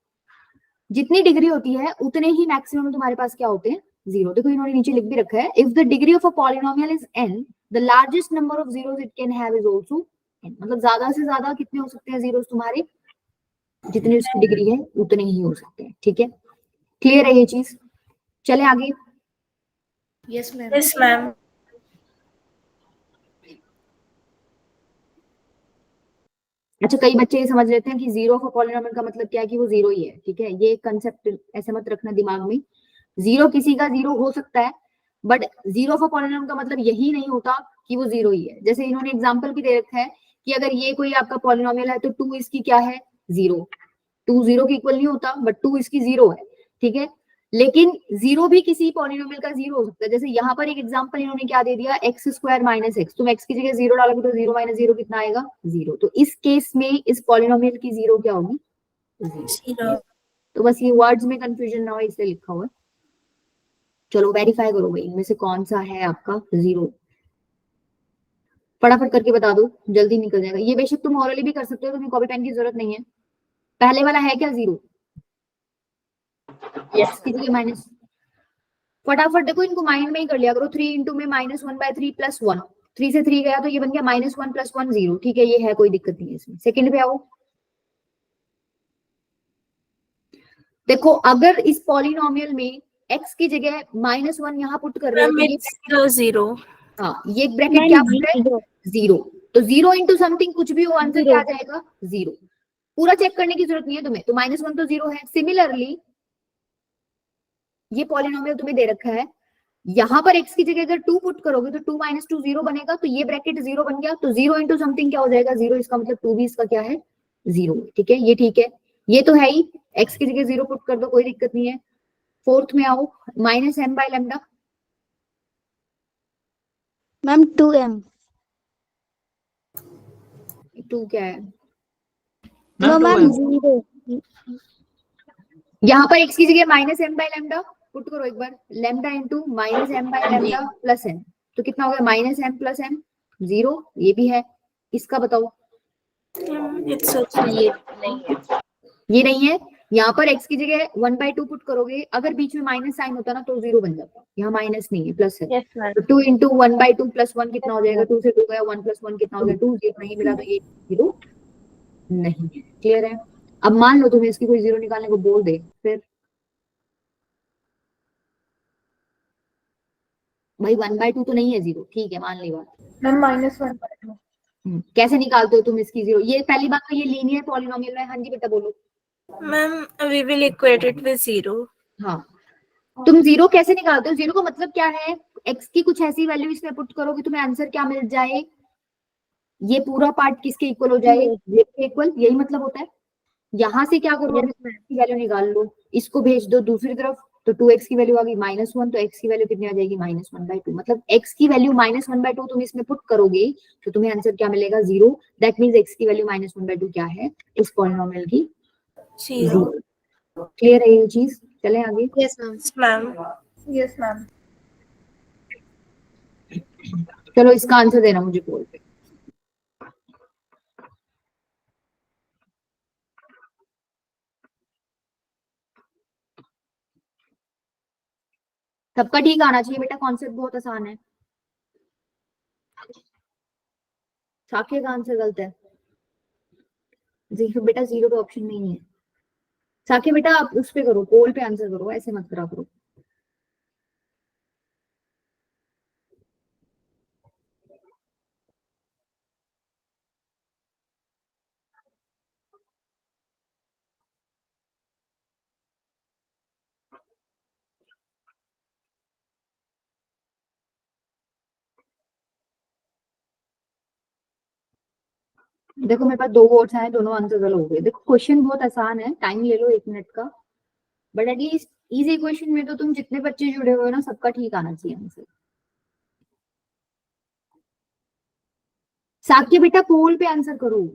जितनी डिग्री होती है उतने ही मैक्सिमम तुम्हारे पास क्या होते हैं? 0। देखो इन्होंने नीचे लिख भी रखा है, if the degree of a polynomial is n, the largest number of zeros it can have is also n। मतलब ज्यादा से ज्यादा कितने हो सकते हैं जीरोस तुम्हारे? जितनी उसकी डिग्री है उतने ही हो सकते हैं, ठीक है। क्लियर है ये चीज? चले आगे।
Yes ma'am.
Yes, ma'am.
अच्छा कई बच्चे ये समझ लेते हैं कि 0 ऑफ अ पॉलिनोमियल का मतलब क्या है? कि वो 0 ही है, ठीक है। ये कंसेप्ट ऐसे मत रखना दिमाग में। 0 किसी का 0 हो सकता है, बट 0 ऑफ अ पॉलिनोमियल का मतलब यही नहीं होता कि वो 0 ही है। जैसे इन्होंने एग्जांपल भी दे रखा है कि अगर ये कोई आपका पॉलिनोमियल है तो 2 इसकी क्या है? 0। 2 0 के इक्वल नहीं होता, बट 2 इसकी 0 है, ठीक है। लेकिन 0 भी किसी पॉलिनोमियल का 0 हो सकता है। जैसे यहाँ पर एक एग्जांपल इन्होंने क्या दे दिया? x² - x। तुम x की जगह 0 डालोगे तो 0 - 0 कितना आएगा? 0। तो इस केस में इस पॉलिनोमियल की 0 क्या होगी? 0।
0.
तो बस ये वर्ड्स में कंफ्यूजन ना हो इसलिए लिखा हुआ है। चलो वेरीफाई करो भाई, इनमें से कौन सा है आपका 0? फटाफट करके बता दो, जल्दी निकल जाएगा। ये बेशक तुम ऑरली भी कर सकते हो, तुम्हें कॉपी पेन की जरूरत नहीं है। पहले वाला है क्या 0? x की जगह माइनस, फटाफट देखो इनको माइंड में ही कर लिया करो। 3 इंटू में -1/3 + 1, 3 से 3 गया तो ये बन गया -1 + 1 0। ठीक है, ये है, कोई दिक्कत नहीं है इसमें। सेकंड पे आओ। देखो अगर इस पॉलिनोमियल में x की जगह -1 यहाँ पुट कर रहे हो
मैम
तो ये,
it's 0 0.
हाँ ये ब्रैकेट क्या बन रहा है, 0। तो 0 इंटू समथिंग कुछ भी हो, आंसर क्या आ जाएगा, 0। पूरा चेक करने की जरूरत नहीं है तुम्हें, तो -1 तो 0 है। सिमिलरली ये पॉलिनोमियल तुम्हें दे रखा है, यहाँ पर x की जगह अगर 2 पुट करोगे तो 2 - 2 0 बनेगा, तो ये ब्रैकेट 0 बन गया। तो 0 इंटू समथिंग क्या हो जाएगा, 0। इसका मतलब 2 भी इसका क्या है, 0। ठीक है, ये ठीक है, ये तो है ही। x की जगह 0 पुट कर दो, कोई दिक्कत नहीं है। फोर्थ में आओ, -m/λ।
Ma'am 2m।
2 क्या है,
नो
मैम
मैम
2m।
0।
यहाँ पर x की जगह -m/λ पुट करो एक बार, lambda into -m/λ plus m, तो कितना हो गया, -m + m, 0। ये भी है, इसका बताओ।
It's also
ये नहीं है, यहाँ पर x की जगह 1/2 पुट करोगे, अगर बीच में माइनस साइन होता ना तो 0 बन जाता, यहाँ माइनस नहीं है, प्लस है।
Yes ma'am.
तो 2 इंटू 1/2 + 1 कितना हो जाएगा, 2 से 2 गया, 1 + 1 कितना हो गया, 2। 0 नहीं मिला तो ये 0 नहीं है। क्लियर है। अब मान लो तुम्हें इसकी कोई 0 निकालने को बोल दे, फिर भाई 1/2 तो नहीं है 0, ठीक है मान ली बात।
मैम -1/2।
कैसे निकालते हो तुम इसकी 0? ये पहली बात तो ये लीनियर पॉलिनोमियल है। हाँ जी बेटा बोलो।
ma'am we will equate it with 0.
हाँ, तुम 0 कैसे निकालते हो? 0 का मतलब क्या है, x की कुछ ऐसी वैल्यू इसमें पुट करोगे, तुम्हें आंसर क्या मिल जाए, ये पूरा पार्ट किसके इक्वल हो जाए, ये के इक्वल, यही मतलब होता है। यहाँ से क्या करो, वैल्यू निकाल लो, इसको भेज दो दूसरी तरफ, तो 2x की वैल्यू आ गई -1, तो x की वैल्यू कितनी आ जाएगी, -1/2। मतलब x की वैल्यू -1/2 तुम इसमें पुट करोगे तो तुम्हें आंसर क्या मिलेगा, 0। दैट मीन्स x की वैल्यू -1/2 क्या है, इस पॉलिनोमियल की
0.
0। क्लियर है ये चीज? चले आगे।
Yes ma'am.
Yes, ma'am.
Yes ma'am.
चलो इसका आंसर देना मुझे पोल पे। सबका ठीक आना चाहिए बेटा, कॉन्सेप्ट बहुत आसान है। साक्ष्य का आंसर गलत है, बेटा 0 तो ऑप्शन में ही नहीं है। साक्ष्य बेटा आप उस पे करो, पोल पे आंसर करो, ऐसे मत करा करो। देखो मेरे पास 2 वोट्स आए, दोनों आंसर गलत हो गए। देखो क्वेश्चन बहुत आसान है, टाइम ले लो 1 मिनट का, बट एटलीस्ट इजी क्वेश्चन में तो तुम जितने बच्चे जुड़े हुए हो ना, सबका ठीक आना चाहिए आंसर। साक्ष्य बेटा पोल पे आंसर करो।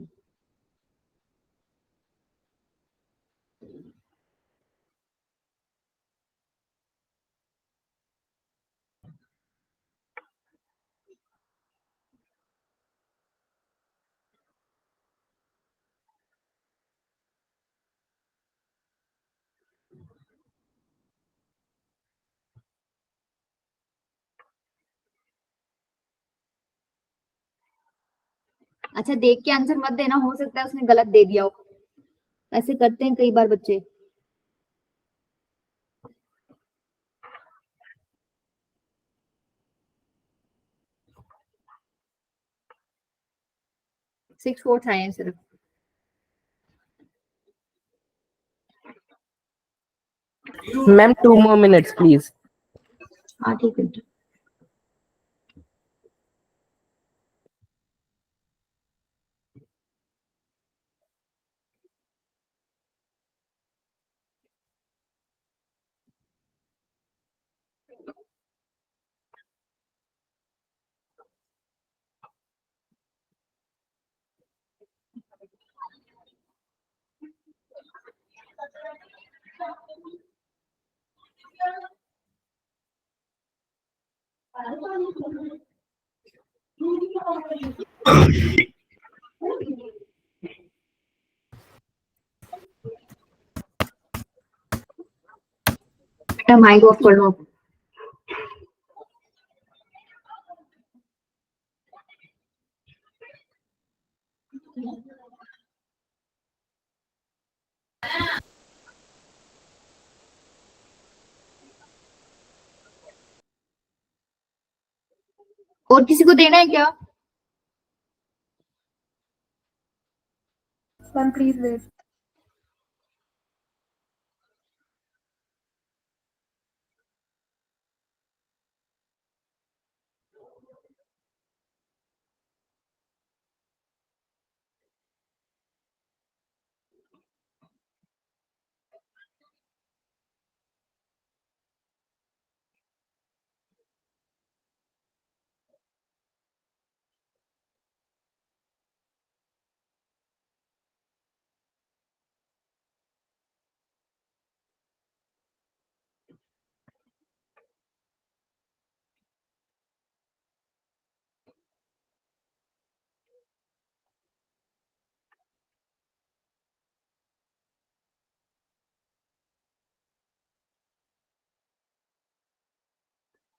अच्छा देख के आंसर मत देना, हो सकता है उसने गलत दे दिया हो, ऐसे करते हैं कई बार बच्चे। सिक्स वोट्स आए हैं सिर्फ।
Ma'am, 2 more minutes, please.
हाँ ठीक है। बेटा माइक ऑफ कर लो। और किसी को देना है क्या?
Ma'am please wait.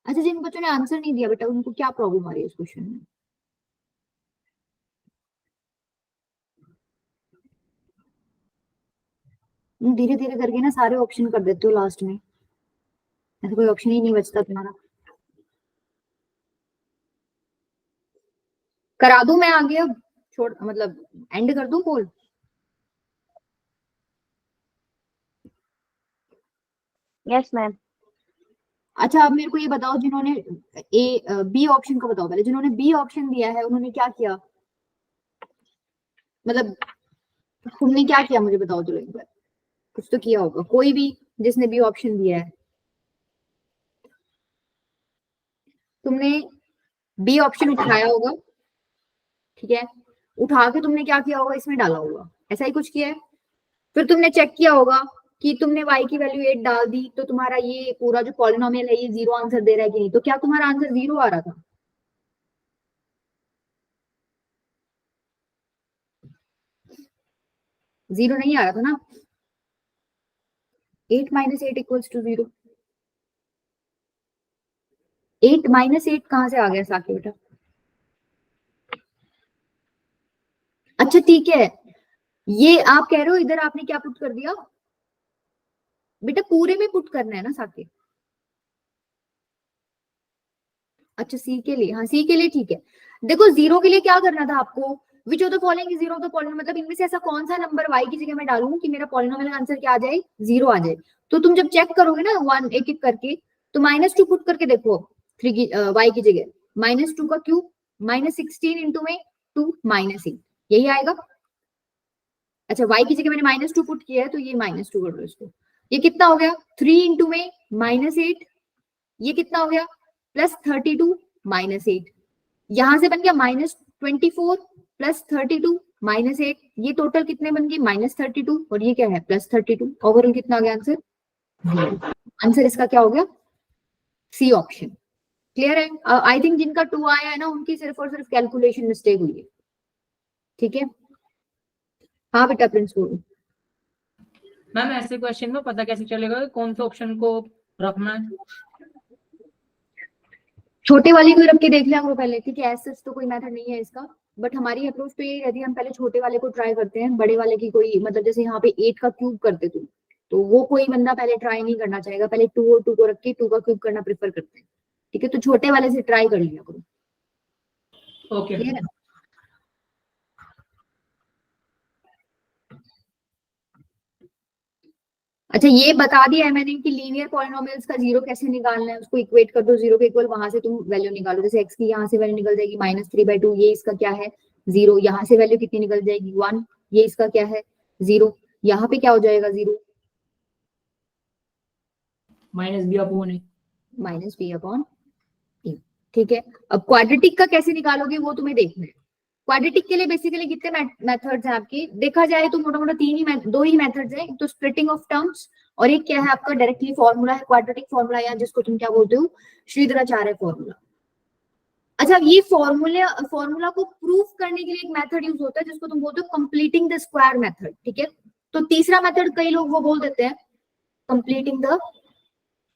अच्छा, जिन बच्चों ने आंसर नहीं दिया बेटा उनको क्या प्रॉब्लम आ रही है इस क्वेश्चन में? धीरे धीरे करके ना सारे ऑप्शन कर देते हो लास्ट में, ऐसा कोई ऑप्शन ही नहीं बचता तुम्हारा। करा दूं मैं आगे, अब छोड़ मतलब एंड कर दूं पोल?
Yes ma'am.
अच्छा अब मेरे को ये बताओ, जिन्होंने बी ऑप्शन का बताओ पहले, जिन्होंने बी ऑप्शन दिया है उन्होंने क्या किया, मतलब तुमने क्या किया मुझे बताओ चलो एक बार। कुछ तो किया होगा कोई भी जिसने बी ऑप्शन दिया है। तुमने बी ऑप्शन उठाया होगा, ठीक है, उठा के तुमने क्या किया होगा, इसमें डाला होगा, ऐसा ही कुछ किया है। फिर तुमने चेक किया होगा कि तुमने y की वैल्यू 8 डाल दी तो तुम्हारा ये पूरा जो पॉलिनोमियल है ये 0 आंसर दे रहा है कि नहीं, तो क्या तुम्हारा आंसर 0 आ रहा था? जीरो नहीं आ रहा था ना। 8 - 8 इक्वल्स टू 0। 8 - 8 कहां से आ गया साके बेटा? अच्छा ठीक है, ये आप कह रहे हो इधर आपने क्या पुट कर दिया बेटा? पूरे में पुट करना है ना साके। अच्छा सी के लिए, हाँ सी के लिए ठीक है। देखो जीरो के लिए क्या करना था आपको, which of the following is zero of the polynomial, मतलब इनमें से ऐसा कौन सा नंबर y की जगह मैं डालूं कि मेरा पॉलिनोमियल का आंसर क्या आ जाए, 0 आ जाए। तो तुम जब चेक करोगे ना वन एक एक करके, तो -2 पुट करके देखो, 3 की y की जगह -2 का क्यूब -16 इंटू में 2 -8, यही आएगा। अच्छा y की जगह मैंने -2 पुट किया है तो ये -2 कर दो इसको, ये कितना हो गया 3 इंटू में -8, ये कितना हो गया +32 -8, यहां से बन गया -24 +32 -8, ये टोटल कितने बन गए -32 और ये क्या है +32, ओवरऑल कितना आ गया आंसर? आंसर इसका क्या हो गया? C option. क्लियर है? आई थिंक जिनका 2 आया है ना उनकी सिर्फ और सिर्फ कैलकुलेशन मिस्टेक हुई है, ठीक है। हाँ बेटा प्रिंस बोलो।
मैम ऐसे क्वेश्चन में पता कैसे चलेगा कि कौन सा ऑप्शन को रखना है?
छोटे वाले को रख के देख लिया करो पहले, ठीक है, ऐसे तो कोई मेथड नहीं है इसका, बट हमारी अप्रोच तो यही रहती है, हम पहले छोटे वाले को ट्राई करते हैं, बड़े वाले की कोई मतलब जैसे यहाँ पे 8 का क्यूब करते तुम, तो वो कोई बंदा पहले ट्राई नहीं करना चाहेगा, पहले 2 और 2 को रख के 2 का क्यूब करना प्रेफर करते हैं, ठीक है, तो छोटे वाले से ट्राई कर लिया करो।
ओके
क्लियर है? अच्छा ये बता दिया है मैंने कि लीनियर पॉलिनोमियल्स का जीरो कैसे निकालना है, उसको इक्वेट कर दो जीरो के इक्वल, वहां से तुम वैल्यू निकालो, जैसे x की यहाँ से वैल्यू निकल जाएगी -3/2, ये इसका क्या है 0, यहाँ से वैल्यू कितनी निकल जाएगी 1, ये इसका क्या है 0, यहाँ पे क्या हो जाएगा 0
-b/a
-b/a, ठीक है। अब क्वाड्रेटिक का कैसे निकालोगे वो तुम्हें देखना है। क्वाड्रेटिक के लिए बेसिकली कितने मेथड्स हैं आपके, देखा जाए तो मोटा मोटा दो ही मेथड्स हैं, एक तो स्प्लिटिंग ऑफ टर्म्स और एक क्या है आपका डायरेक्टली फॉर्मूला है, क्वाड्रेटिक फॉर्मूला, या जिसको तुम क्या बोलते हो श्रीधराचार्य फॉर्मूला। अच्छा ये फॉर्मूला को प्रूफ करने के लिए एक मेथड यूज होता है जिसको तुम बोलते हो कंप्लीटिंग द स्क्वायर मेथड, ठीक है। तो तीसरा मेथड कई लोग वो बोल देते हैं कंप्लीटिंग द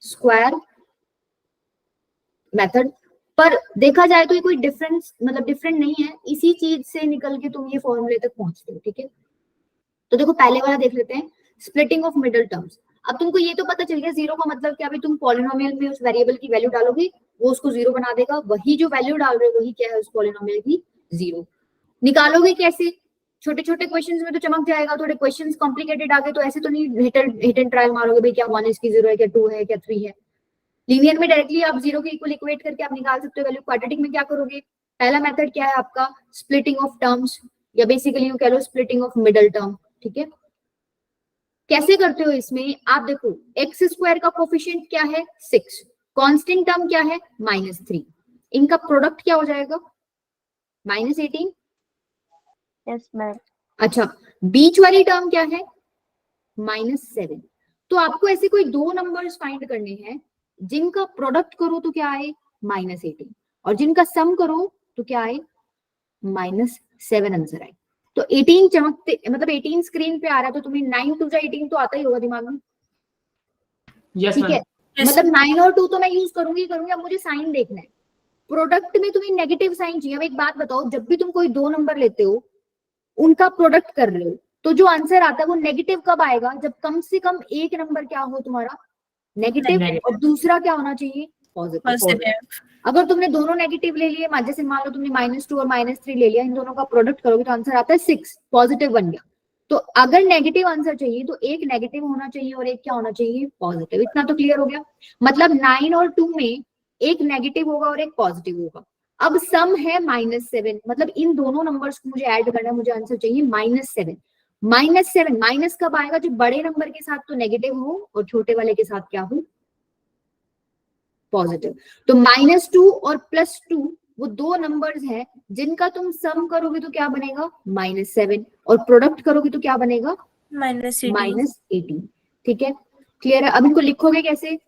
स्क्वायर मेथड। पर देखा जाए तो ये कोई डिफरेंस मतलब डिफरेंट नहीं है, इसी चीज से निकल के तुम ये फॉर्मूले तक पहुंचते हो, ठीक है। तो देखो पहले वाला देख लेते हैं, स्प्लिटिंग ऑफ मिडिल टर्म्स। अब तुमको ये तो पता चल गया जीरो का मतलब क्या, भाई तुम पॉलिनोमियल में उस वेरिएबल की वैल्यू डालोगे, वो उसको जीरो बना देगा, वही जो वैल्यू डाल रहे हो वही क्या है उस पॉलिनोमियल की, जीरो। निकालोगे कैसे, छोटे छोटे क्वेश्चंस में तो चमक जाएगा, थोड़े क्वेश्चंस कॉम्प्लिकेटेड आ गए तो ऐसे तो नहीं हिट एंड ट्रायल मारोगे भाई क्या 1 इसकी 0 है, क्या 2 है, क्या 3 है। लीनियर में डायरेक्टली आप जीरो के इक्वल इक्वेट करके आप निकाल सकते हो वैल्यू। क्वाड्रेटिक में क्या करोगे, पहला मेथड क्या है आपका, स्प्लिटिंग ऑफ टर्म्स, या बेसिकली यू कह लो स्प्लिटिंग ऑफ मिडिल टर्म, ठीक है। कैसे करते हो इसमें, आप देखो एक्स स्क्वायर का कोफिशिएंट क्या है 6, कांस्टेंट टर्म क्या है -3, इनका प्रोडक्ट क्या हो जाएगा -18।
Yes, ma'am.
अच्छा, बीच वाली टर्म क्या है -7। तो आपको ऐसे कोई दो नंबर्स फाइंड करने हैं जिनका प्रोडक्ट करो तो क्या आए -18, और जिनका सम करो तो क्या आए -7 आंसर आए। तो 18 चमकते मतलब 18 स्क्रीन पे आ रहा है तो तुम्हें 9 2 18 तो आता ही होगा दिमाग में,
यस
ठीक है।
मैम।
मतलब 9 और 2 तो मैं यूज करूंगी करूंगी, अब मुझे साइन देखना है। प्रोडक्ट में तुम्हें नेगेटिव साइन चाहिए। अब एक बात बताओ, जब भी तुम कोई दो नंबर लेते हो उनका प्रोडक्ट कर रहे हो तो जो आंसर आता है वो नेगेटिव कब आएगा, जब कम से कम एक नंबर क्या हो तुम्हारा नेगेटिव,
Negative.
और दूसरा क्या होना चाहिए पॉजिटिव।
पॉजिटिव।
अगर तुमने दोनों नेगेटिव ले लिए, जैसे मान लो तुमने -2 और -3 ले लिया, इन दोनों का प्रोडक्ट करोगे तो आंसर आता है 6, पॉजिटिव बन गया। तो अगर नेगेटिव आंसर चाहिए तो एक नेगेटिव होना चाहिए और एक क्या होना चाहिए पॉजिटिव। इतना तो क्लियर हो गया। मतलब 9 और 2 में एक नेगेटिव होगा और एक पॉजिटिव होगा। अब सम है -7, मतलब इन दोनों नंबर्स को मुझे ऐड करना है, मुझे आंसर चाहिए -7। -7 माइनस कब आएगा, जब बड़े नंबर के साथ तो नेगेटिव हो और छोटे वाले के साथ क्या हो पॉजिटिव। तो -2 और +2 वो दो नंबर्स हैं जिनका तुम सम करोगे तो क्या बनेगा -7, और प्रोडक्ट करोगे तो क्या बनेगा
-18।
-18, ठीक है। क्लियर है। अब इनको लिखोगे कैसे,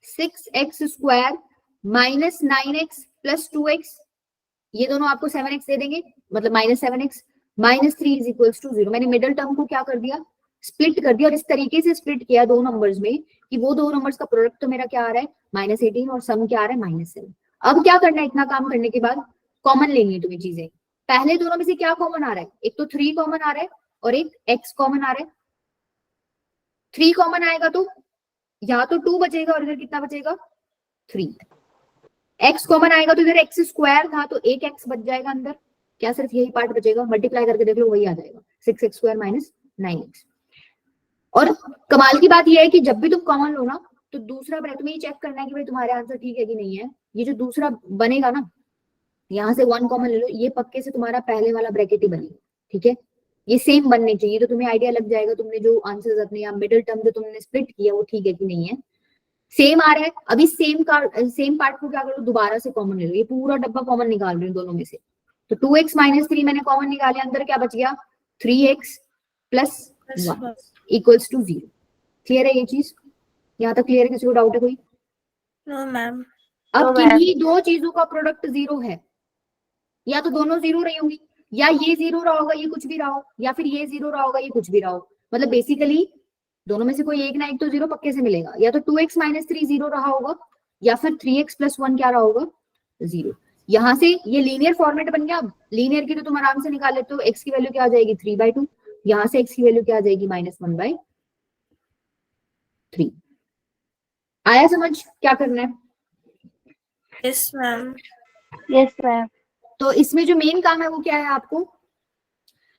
(6x² -9x + 2x), ये दोनों आपको 7x दे देंगे, मतलब -7x -3 = 0। मैंने मिडिल टर्म को क्या कर दिया स्प्लिट कर दिया, और इस तरीके से स्प्लिट किया दो नंबर्स में कि वो दो नंबर्स का प्रोडक्ट तो मेरा क्या आ रहा है -18 और सम क्या आ रहा है -7। अब क्या करना है, इतना काम करने के बाद कॉमन लेनी है तुम्हें चीजें। पहले दोनों में से क्या कॉमन आ रहा है, एक तो 3 कॉमन आ रहा है और एक x कॉमन आ रहा है। 3 कॉमन आएगा तो यहाँ तो 2 बचेगा और इधर कितना बचेगा 3। x कॉमन आएगा तो इधर x² था तो एक x बच जाएगा अंदर, क्या सिर्फ यही पार्ट बचेगा, मल्टीप्लाई करके देख लो वही आ जाएगा 6x² - 9x। और कमाल की बात यह है कि जब भी तुम कॉमन लो ना तो दूसरा ब्रैकेट तुम्हें ये चेक करना है कि भाई तुम्हारे आंसर ठीक है कि नहीं है। ये जो दूसरा बनेगा ना, यहाँ से 1 कॉमन ले लो, ये पक्के से तुम्हारा पहले वाला ब्रैकेट ही बनेगा, ठीक है। ये सेम बनने चाहिए तो तुम्हें आइडिया लग जाएगा तुमने जो आंसर्स अपने या मिडिल टर्म जो तुमने स्प्लिट किया वो ठीक है कि नहीं है। सेम आ रहा है, अभी सेम पार्ट को क्या करो दोबारा से कॉमन ले लो, ये पूरा डब्बा कॉमन निकाल रही हूँ दोनों में से। तो 2x - 3 मैंने कॉमन निकाले, अंदर क्या बच गया 3x + 1 = 0। क्लियर है ये चीज, यहाँ तक क्लियर है, किसी को डाउट है कोई?
No ma'am.
अब
No, ma'am.
किन्हीं दो चीजों का प्रोडक्ट 0 है, या तो दोनों 0 रही होंगी, या ये 0 रहा होगा ये कुछ भी रहा हो, या फिर ये 0 रहा होगा ये कुछ भी रहा हो। मतलब बेसिकली दोनों में से कोई एक ना एक तो 0 पक्के से मिलेगा, या तो 2x - 3 0 रहा होगा, या फिर 3x + 1 क्या रहा होगा 0। यहाँ से ये लीनियर फॉर्मेट बन गया। अब लीनियर की तो तुम आराम से निकाल लेते हो, x की वैल्यू क्या आ जाएगी 3/2, यहाँ से x की वैल्यू क्या आ जाएगी -1/3। आया समझ क्या करना है?
Yes ma'am.
Yes, ma'am.
तो इसमें जो मेन काम है वो क्या है, आपको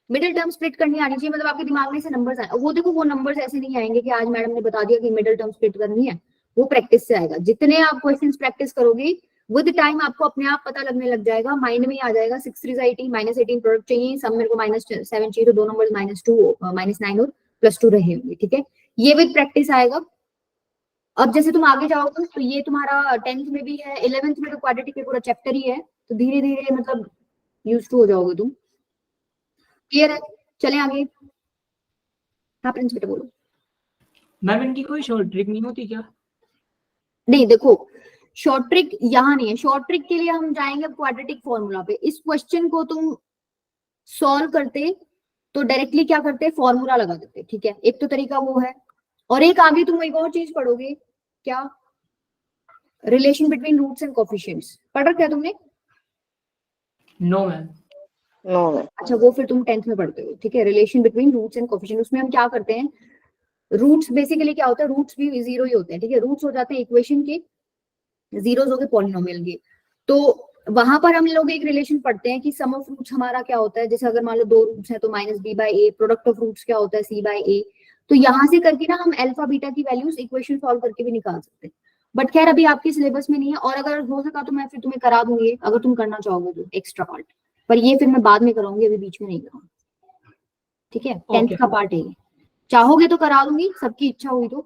मिडिल टर्म स्प्लिट करनी आनी चाहिए। मतलब आपके दिमाग में से नंबर्स आए, वो देखो वो नंबर्स ऐसे नहीं आएंगे कि आज मैडम ने बता दिया कि मिडिल टर्म स्प्लिट करनी है, वो प्रैक्टिस से आएगा। जितने आप क्वेश्चंस प्रैक्टिस करोगे विद टाइम आपको अपने आप पता लगने लग जाएगा, माइंड में आ जाएगा। 6 3 18 -18 प्रोडक्ट चाहिए, सब मेरे को -7 चाहिए, तो दो नंबर्स -2 -9 और +2 रहे होंगे, ठीक है। ये विद प्रैक्टिस आएगा। अब जैसे तुम आगे जाओगे तो ये तुम्हारा 10th में भी है, 11th में तो क्वाड्रेटिक का पूरा चैप्टर ही है, तो धीरे धीरे मतलब यूज टू हो जाओगे तुम। क्लियर है, चले आगे। हाँ प्रिंस बेटा बोलो।
मैम इनकी कोई शॉर्ट ट्रिक नहीं होती क्या?
नहीं देखो, शॉर्ट ट्रिक यहाँ नहीं है। शॉर्ट ट्रिक के लिए हम जाएंगे अब क्वाड्रेटिक फॉर्मूला पे। इस क्वेश्चन को तुम सॉल्व करते तो डायरेक्टली क्या करते हैं, फॉर्मूला लगा देते हैं, ठीक है। एक तो तरीका वो है, और एक आगे तुम एक और चीज पढ़ोगे, क्या, relation between roots and coefficients. पढ़ रखा है तुमने?
No ma'am.
No, ma'am.
अच्छा, वो फिर तुम 10th में पढ़ते हो, ठीक है। Relation between roots and coefficient, उसमें हम क्या करते हैं, रूट्स बेसिकली क्या होता है, रूट्स भी जीरो ही होते हैं, ठीक है। रूट्स हो जाते हैं इक्वेशन के, जीरोस हो गए पॉलिनोमियल के। तो वहां पर हम लोग एक रिलेशन पढ़ते हैं कि सम ऑफ रूट्स हमारा क्या होता है, जैसे अगर मान लो 2 रूट्स हैं तो minus B by A, product of roots क्या होता है, सी बाई ए। तो यहाँ से करके ना हम अल्फा बीटा की वैल्यूज इक्वेशन सॉल्व करके भी निकाल सकते हैं। बट खैर अभी आपके सिलेबस में नहीं है, और अगर हो सका तो मैं फिर तुम्हें करा दूंगी, अगर तुम करना चाहोगे तो एक्स्ट्रा पार्ट, पर ये फिर मैं बाद में कराऊंगी, अभी बीच में नहीं कराऊंगी, ठीक है। 10th का पार्ट है ये, चाहोगे तो करा दूंगी, सबकी इच्छा हुई तो,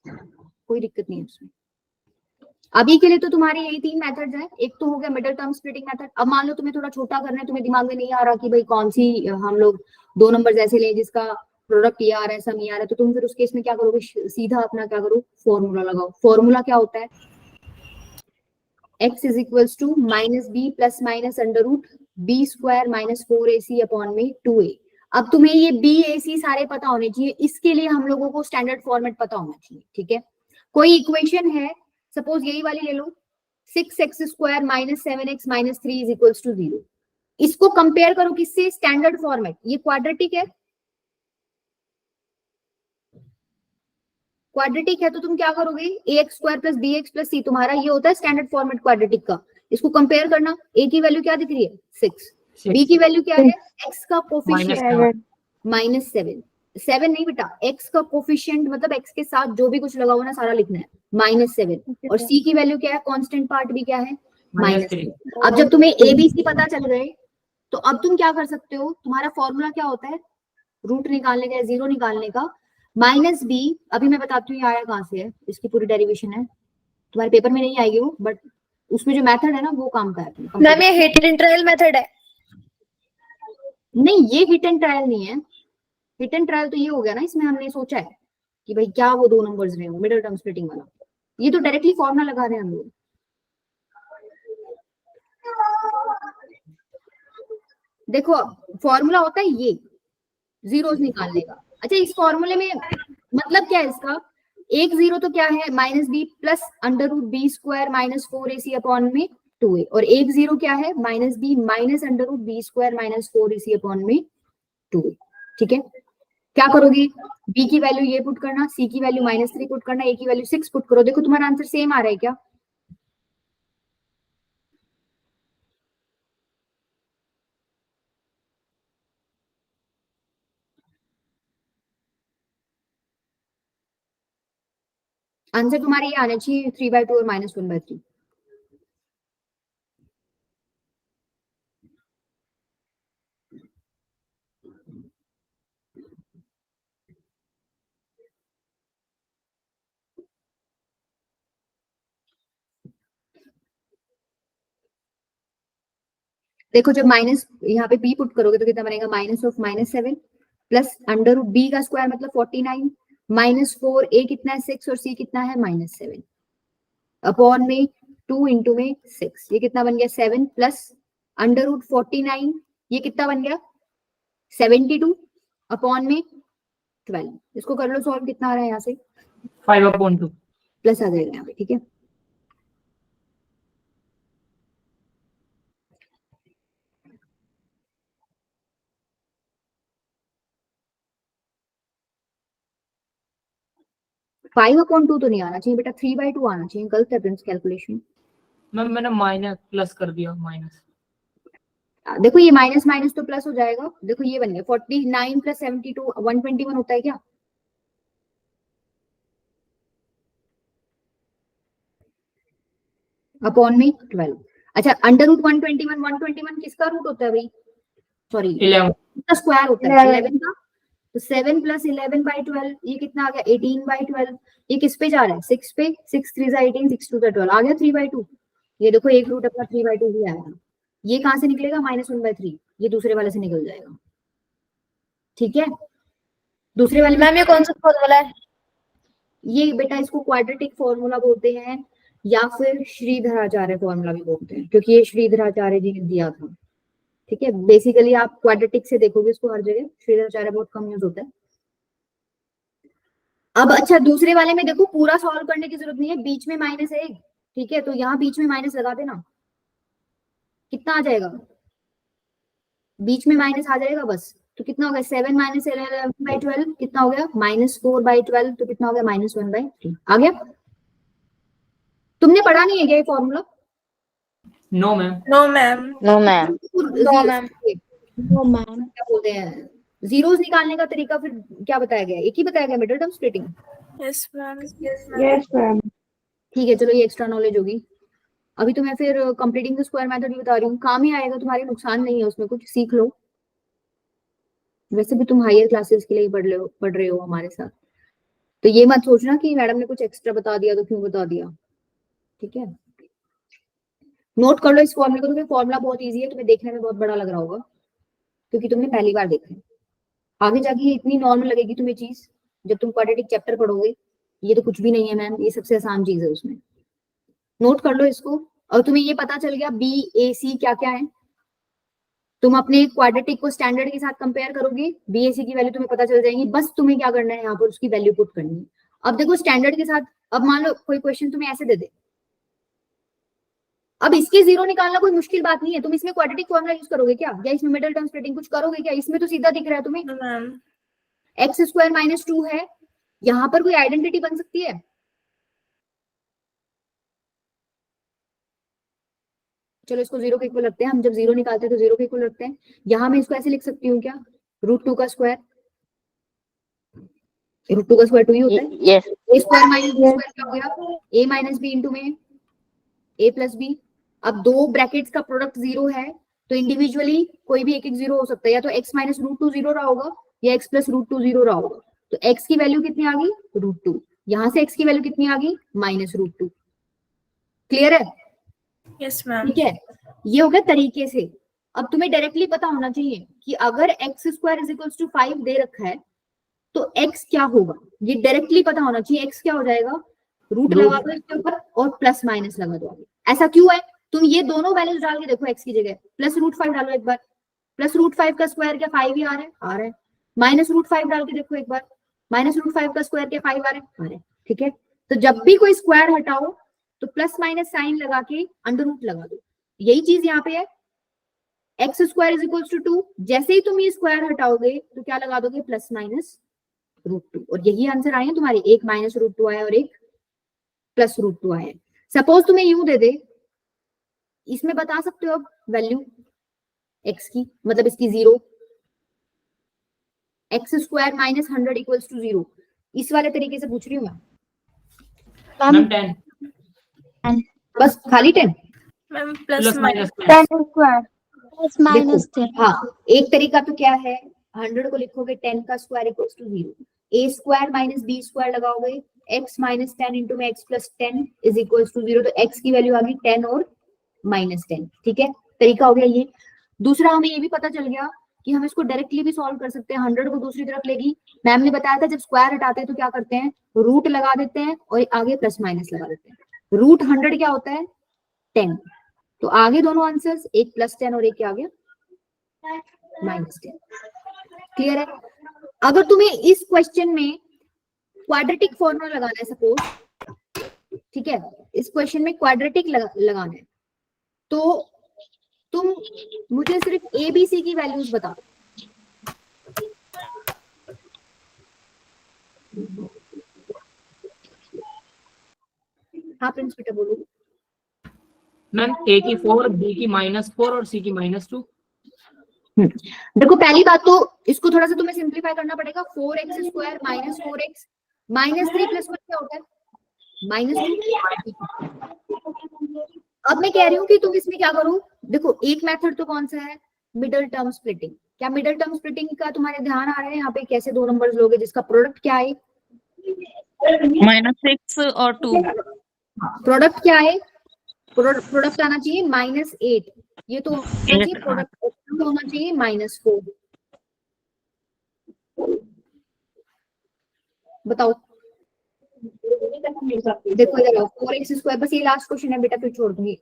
कोई दिक्कत नहीं है उसमें। अभी के लिए तो तुम्हारे यही 3 मेथड्स हैं। एक तो हो गया मिडिल टर्म स्प्लिटिंग मेथड। अब मान लो तुम्हें थोड़ा छोटा करना है, तुम्हें दिमाग में नहीं आ रहा कि भाई कौन सी हम लोग 2 नंबर्स ऐसे लें जिसका प्रोडक्ट ये आ रहा है, सम ये आ रहा है, तो तुम फिर उस केस में क्या करोगे, सीधा अपना क्या करो, फॉर्मूला लगाओ। फॉर्मूला क्या होता है, x is equals to minus B plus minus under root B square minus 4ac upon में 2a। अब तुम्हें ये बी ए सी सारे पता होने चाहिए, इसके लिए हम लोगों को स्टैंडर्ड फॉर्मेट पता होना चाहिए, ठीक है। कोई इक्वेशन है, सपोज यही वाली ले लो, 6x square minus 7x minus 3 is equals to 0। इसको कंपेयर करो किससे, स्टैंडर्ड फॉर्मेट। ये क्वाड्रेटिक है, क्वाड्रेटिक है तो तुम क्या करोगे, ax square plus bx plus c, तुम्हारा ये होता है स्टैंडर्ड फॉर्मेट क्वाड्रेटिक का। इसको कंपेयर करना, a की वैल्यू क्या दिख रही है, 6, b की वैल्यू क्या है, x का कोफिशिएंट माइनस 7 नहीं बेटा, x का कोफिशिएंट मतलब x के साथ जो भी कुछ लगा हुआ ना सारा लिखना है, -7। और c की वैल्यू क्या है, कांस्टेंट पार्ट भी क्या है, -3। अब जब तुम्हें a b c पता चल गए, तो अब तुम क्या कर सकते हो, तुम्हारा फॉर्मूला क्या होता है, रूट निकालने का, जीरो निकालने का, माइनस बी। अभी मैं बताती हूँ ये आया कहाँ से है, इसकी पूरी डेरिवेशन है, तुम्हारे पेपर में नहीं आएगी वो, बट उसमें जो मेथड है ना वो काम का है।
मैम ये हिट एंड ट्रायल मेथड है।
नहीं, ये हिट एंड ट्रायल नहीं है। हिट एंड ट्रायल तो ये हो गया ना, इसमें हमने सोचा है कि भाई क्या वो 2 नंबर्स रहे हो, मिडिल टर्म स्प्लिटिंग वाला। ये तो डायरेक्टली फॉर्मूला लगा रहे हैं हम लोग। देखो फॉर्मूला होता है ये जीरोस निकालने का। अच्छा, इस फॉर्मूले में मतलब क्या है इसका, एक जीरो तो क्या है, minus B plus under root B square minus 4ac upon में 2a, और एक जीरो क्या है, minus B minus under root B square minus 4ac upon में 2a, ठीक है। क्या करोगे, b की वैल्यू ये पुट करना, c की वैल्यू -3 पुट करना, a की वैल्यू 6 पुट करो। देखो तुम्हारा आंसर सेम आ रहा है क्या, आंसर तुम्हारे ये आना चाहिए 3/2 और -1/3। देखो जब माइनस यहाँ पे b पुट करोगे तो कितना बनेगा, -7 प्लस अंडर रूट b का स्क्वायर मतलब 49 -4, a कितना है 6 और c कितना है -7 अपॉन में 2 इंटू में 6, ये कितना बन गया 7 प्लस अंडर रूट 49, ये कितना बन गया 72 अपॉन में 12। इसको कर लो सॉल्व, कितना आ रहा है यहाँ से
5/2
प्लस आ जाएगा यहाँ पे, ठीक है। फाइव अपॉन 2 तो नहीं आना चाहिए बेटा, 3/2 आना चाहिए, गलत है प्रिंस कैलकुलेशन।
मैम मैंने माइनस प्लस कर दिया, माइनस।
देखो ये माइनस माइनस तो प्लस हो जाएगा, देखो ये बन गया 49 प्लस 72 121 होता है क्या, अपॉन में 12। अच्छा अंडर रूट 121 किसका रूट होता है भाई, सॉरी
11
इसका स्क्वायर होता है 11 का, तो 7 प्लस 11/12 ये कितना आ गया 18/12। ये किस पे जा रहा है 6 पे, 6 3 18 6 2 12 आ गया 3/2। ये देखो एक रूट अपना 3/2 भी आया, ये कहां से निकलेगा -1/3, ये दूसरे वाले से निकल जाएगा, ठीक है। दूसरे वाले में
मैम ये कौन सा फॉर्मूला है?
ये बेटा इसको क्वाड्रेटिक फॉर्मूला बोलते हैं, या फिर श्रीधराचार्य फॉर्मूला भी बोलते हैं, क्योंकि ये श्रीधराचार्य जी ने दिया था, ठीक है, बेसिकली आप क्वाड्रेटिक से देखोगे इसको हर जगह, श्रीधराचार्य बहुत कम यूज होता है। अब अच्छा दूसरे वाले में देखो, पूरा सॉल्व करने की जरूरत नहीं है, बीच में माइनस है, ठीक है, तो यहाँ बीच में माइनस लगा देना, कितना आ जाएगा, बीच में माइनस आ जाएगा बस, तो कितना हो गया 7 माइनस 11/12 कितना हो गया -4/12, तो कितना हो गया -1/3 आ गया। तुमने पढ़ा नहीं है क्या ये formula?
No ma'am.
No, ma'am.
No, ma'am.
No, ma'am.
No, ma'am.
क्या बोलते हैं, जीरोस निकालने का तरीका फिर क्या बताया गया, एक ही बताया गया, middle term splitting.
Yes, ma'am.
Yes, ma'am.
ठीक है, चलो ये एक्स्ट्रा नॉलेज होगी। अभी तो मैं फिर कंप्लीटिंग द स्क्वायर मेथड भी बता रही हूँ, काम ही आएगा, तुम्हारे नुकसान नहीं है उसमें, कुछ सीख लो। वैसे भी तुम हायर क्लासेस के लिए पढ़ रहे हो हमारे साथ, तो ये मत सोचना कि मैडम ने कुछ एक्स्ट्रा बता दिया तो क्यों बता दिया, ठीक है। नोट कर लो इस फॉर्मूले को, तुम्हें फॉर्मूला बहुत इजी है, तुम्हें देखने में बहुत बड़ा लग रहा होगा क्योंकि तुमने पहली बार देखा है। आगे जाके ये इतनी नॉर्मल लगेगी तुम्हें चीज, जब तुम क्वाड्रेटिक चैप्टर पढ़ोगे, ये तो कुछ भी नहीं है मैम, ये सबसे आसान चीज है उसमें। नोट कर लो इसको, और तुम्हें ये पता चल गया बी ए सी क्या क्या है। तुम अपने क्वाड्रेटिक को स्टैंडर्ड के साथ कंपेयर करोगे, बी ए सी की वैल्यू तुम्हें पता चल जाएगी, बस तुम्हें क्या करना है यहाँ पर उसकी वैल्यू पुट करनी है। अब देखो स्टैंडर्ड के साथ, अब मान लो कोई क्वेश्चन तुम्हें ऐसे दे दे, अब इसके जीरो निकालना कोई मुश्किल बात नहीं है, तुम इसमें क्वाड्रेटिक फॉर्मूला यूज करोगे क्या, या इसमें मिडिल टर्म स्प्लिटिंग कुछ करोगे क्या, इसमें तो सीधा दिख रहा है तुम्हें
No, ma'am.
x² - 2 है, यहाँ पर कोई आइडेंटिटी बन सकती है? चलो इसको जीरो के इक्वल रखते हैं, हम जब जीरो निकालते हैं तो जीरो के इक्वल रखते हैं। यहाँ मैं इसको ऐसे लिख सकती हूँ क्या, √2 का स्क्वायर, √2 का स्क्वायर 2 ही होता है।
Yes.
a² - b² क्या हो गया, a - b इंटू में a + b। अब दो ब्रैकेट्स का प्रोडक्ट जीरो है, तो इंडिविजुअली कोई भी एक एक जीरो हो सकता है, या तो x - √2 जीरो रहा होगा, या x + √2 जीरो रहा होगा। तो x की वैल्यू कितनी आ गई, √2, यहाँ से x की वैल्यू कितनी आ गई, -√2। क्लियर है?
Yes, ma'am.
ठीक है, ये हो गया तरीके से। अब तुम्हें डायरेक्टली पता होना चाहिए कि अगर x² = 5 दे रखा है तो x क्या होगा, ये डायरेक्टली पता होना चाहिए। x क्या हो जाएगा, रूट लगा दो इसके ऊपर और प्लस माइनस लगा दो आगे। ऐसा क्यों है, तुम ये दोनों वैल्यूज डाल के देखो, x की जगह +√5 डालो एक बार, +√5 का स्क्वायर क्या 5 ही आ रहा है, -√5 डाल के देखो एक बार, -√5 का स्क्वायर क्या 5 आ रहा है, ठीक है। तो जब भी कोई स्क्वायर हटाओ तो प्लस माइनस साइन लगा के अंडर रूट लगा दो, यही चीज यहाँ पे है। x² = 2, जैसे ही तुम ये स्क्वायर हटाओगे तो क्या लगा दोगे, +-√2, और यही आंसर आए हैं तुम्हारे, एक -√2 आया और एक +√2 आया। सपोज तुम्हें यूं दे दे, इसमें बता सकते हो अब वैल्यू x की, मतलब इसकी 0, x² - 100 = 0, इस वाले तरीके से पूछ रही हूँ मैं।
मैम 10
बस खाली 10?
Ma'am,
plus
plus
minus
minus.
10 square. Plus minus 10.
हाँ, एक तरीका तो क्या है, 100 को लिखोगे 10 का स्क्वायर = 0, a² - b² लगाओगे, x - 10 इंटू में x + 10 = 0, तो x की वैल्यू आ गई 10 और -10, ठीक है। तरीका हो गया ये। दूसरा हमें ये भी पता चल गया कि हम इसको डायरेक्टली भी सॉल्व कर सकते हैं, 100 को दूसरी तरफ लेगी। मैम ने बताया था जब स्क्वायर हटाते हैं तो क्या करते हैं, रूट लगा देते हैं और आगे प्लस माइनस लगा देते हैं। रूट 100 क्या होता है, 10, तो आगे दोनों आंसर्स, एक +10 और एक क्या आ गया, -10। क्लियर है? अगर तुम्हें इस क्वेश्चन में क्वाड्रेटिक फॉर्मूला लगाना है सपोज, ठीक है, इस क्वेश्चन में क्वाड्रेटिक लगाना है, तो तुम मुझे सिर्फ ABC की वैल्यूज बता दो। हाँ प्रिंस बेटा बोलो।
मैम A की 4, B की -4 और C की -2।
देखो पहली बात तो इसको थोड़ा सा तुम्हें सिंप्लीफाई करना पड़ेगा, 4x² - 4x -3 + 1 क्या होता है, -2। अब मैं कह रही हूँ कि तुम इसमें क्या करो, देखो एक मेथड तो कौन सा है, मिडिल टर्म स्प्लिटिंग। क्या मिडिल टर्म स्प्लिटिंग का तुम्हारे ध्यान आ रहा है, यहाँ पे कैसे दो नंबर्स लोगे जिसका प्रोडक्ट क्या है,
-6 और 2।
प्रोडक्ट क्या है, प्रोडक्ट आना चाहिए -8, ये तो होना चाहिए प्रोडक्ट तो होना चाहिए -4। बताओ, देखो इधर आओ, 4x², बस ये लास्ट क्वेश्चन है बेटा फिर छोड़ दूंगी।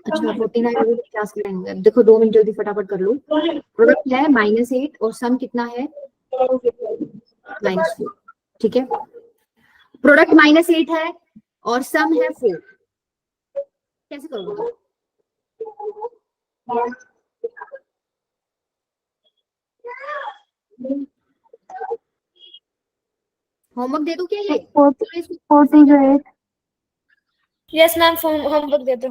अच्छा 49 क्लास के टाइम में देखो 2 मिनट जल्दी फटाफट कर लो। प्रोडक्ट है -8 और सम कितना है -4। ठीक है, प्रोडक्ट -8 है और सम है 4, कैसे करोगे? होमवर्क दे दूं क्या ये?
48.
यस मैम होमवर्क दे दो।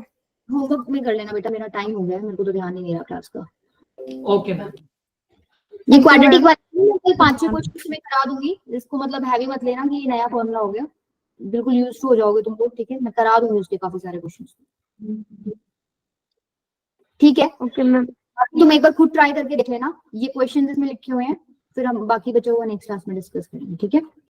होमवर्क में कर लेना बेटा, मेरा टाइम हो गया है, मेरे को तो ध्यान ही नहीं रहा क्लास का।
Okay ma'am.
ये क्वाड्रेटिक वाला 5-6 क्वेश्चन में करा दूंगी, इसको मतलब हैवी मत लेना कि ये नया फॉर्मूला हो गया, बिल्कुल यूज टू हो जाओगे तुम लोग। ठीक है, मैं करा दूंगी उसके काफी सारे क्वेश्चन। ठीक है,
Okay, ma'am.
तुम एक बार खुद ट्राई करके देख लेना, ये क्वेश्चन इसमें लिखे हुए हैं, फिर हम बाकी बचे हुआ नेक्स्ट क्लास में डिस्कस करेंगे। ठीक है।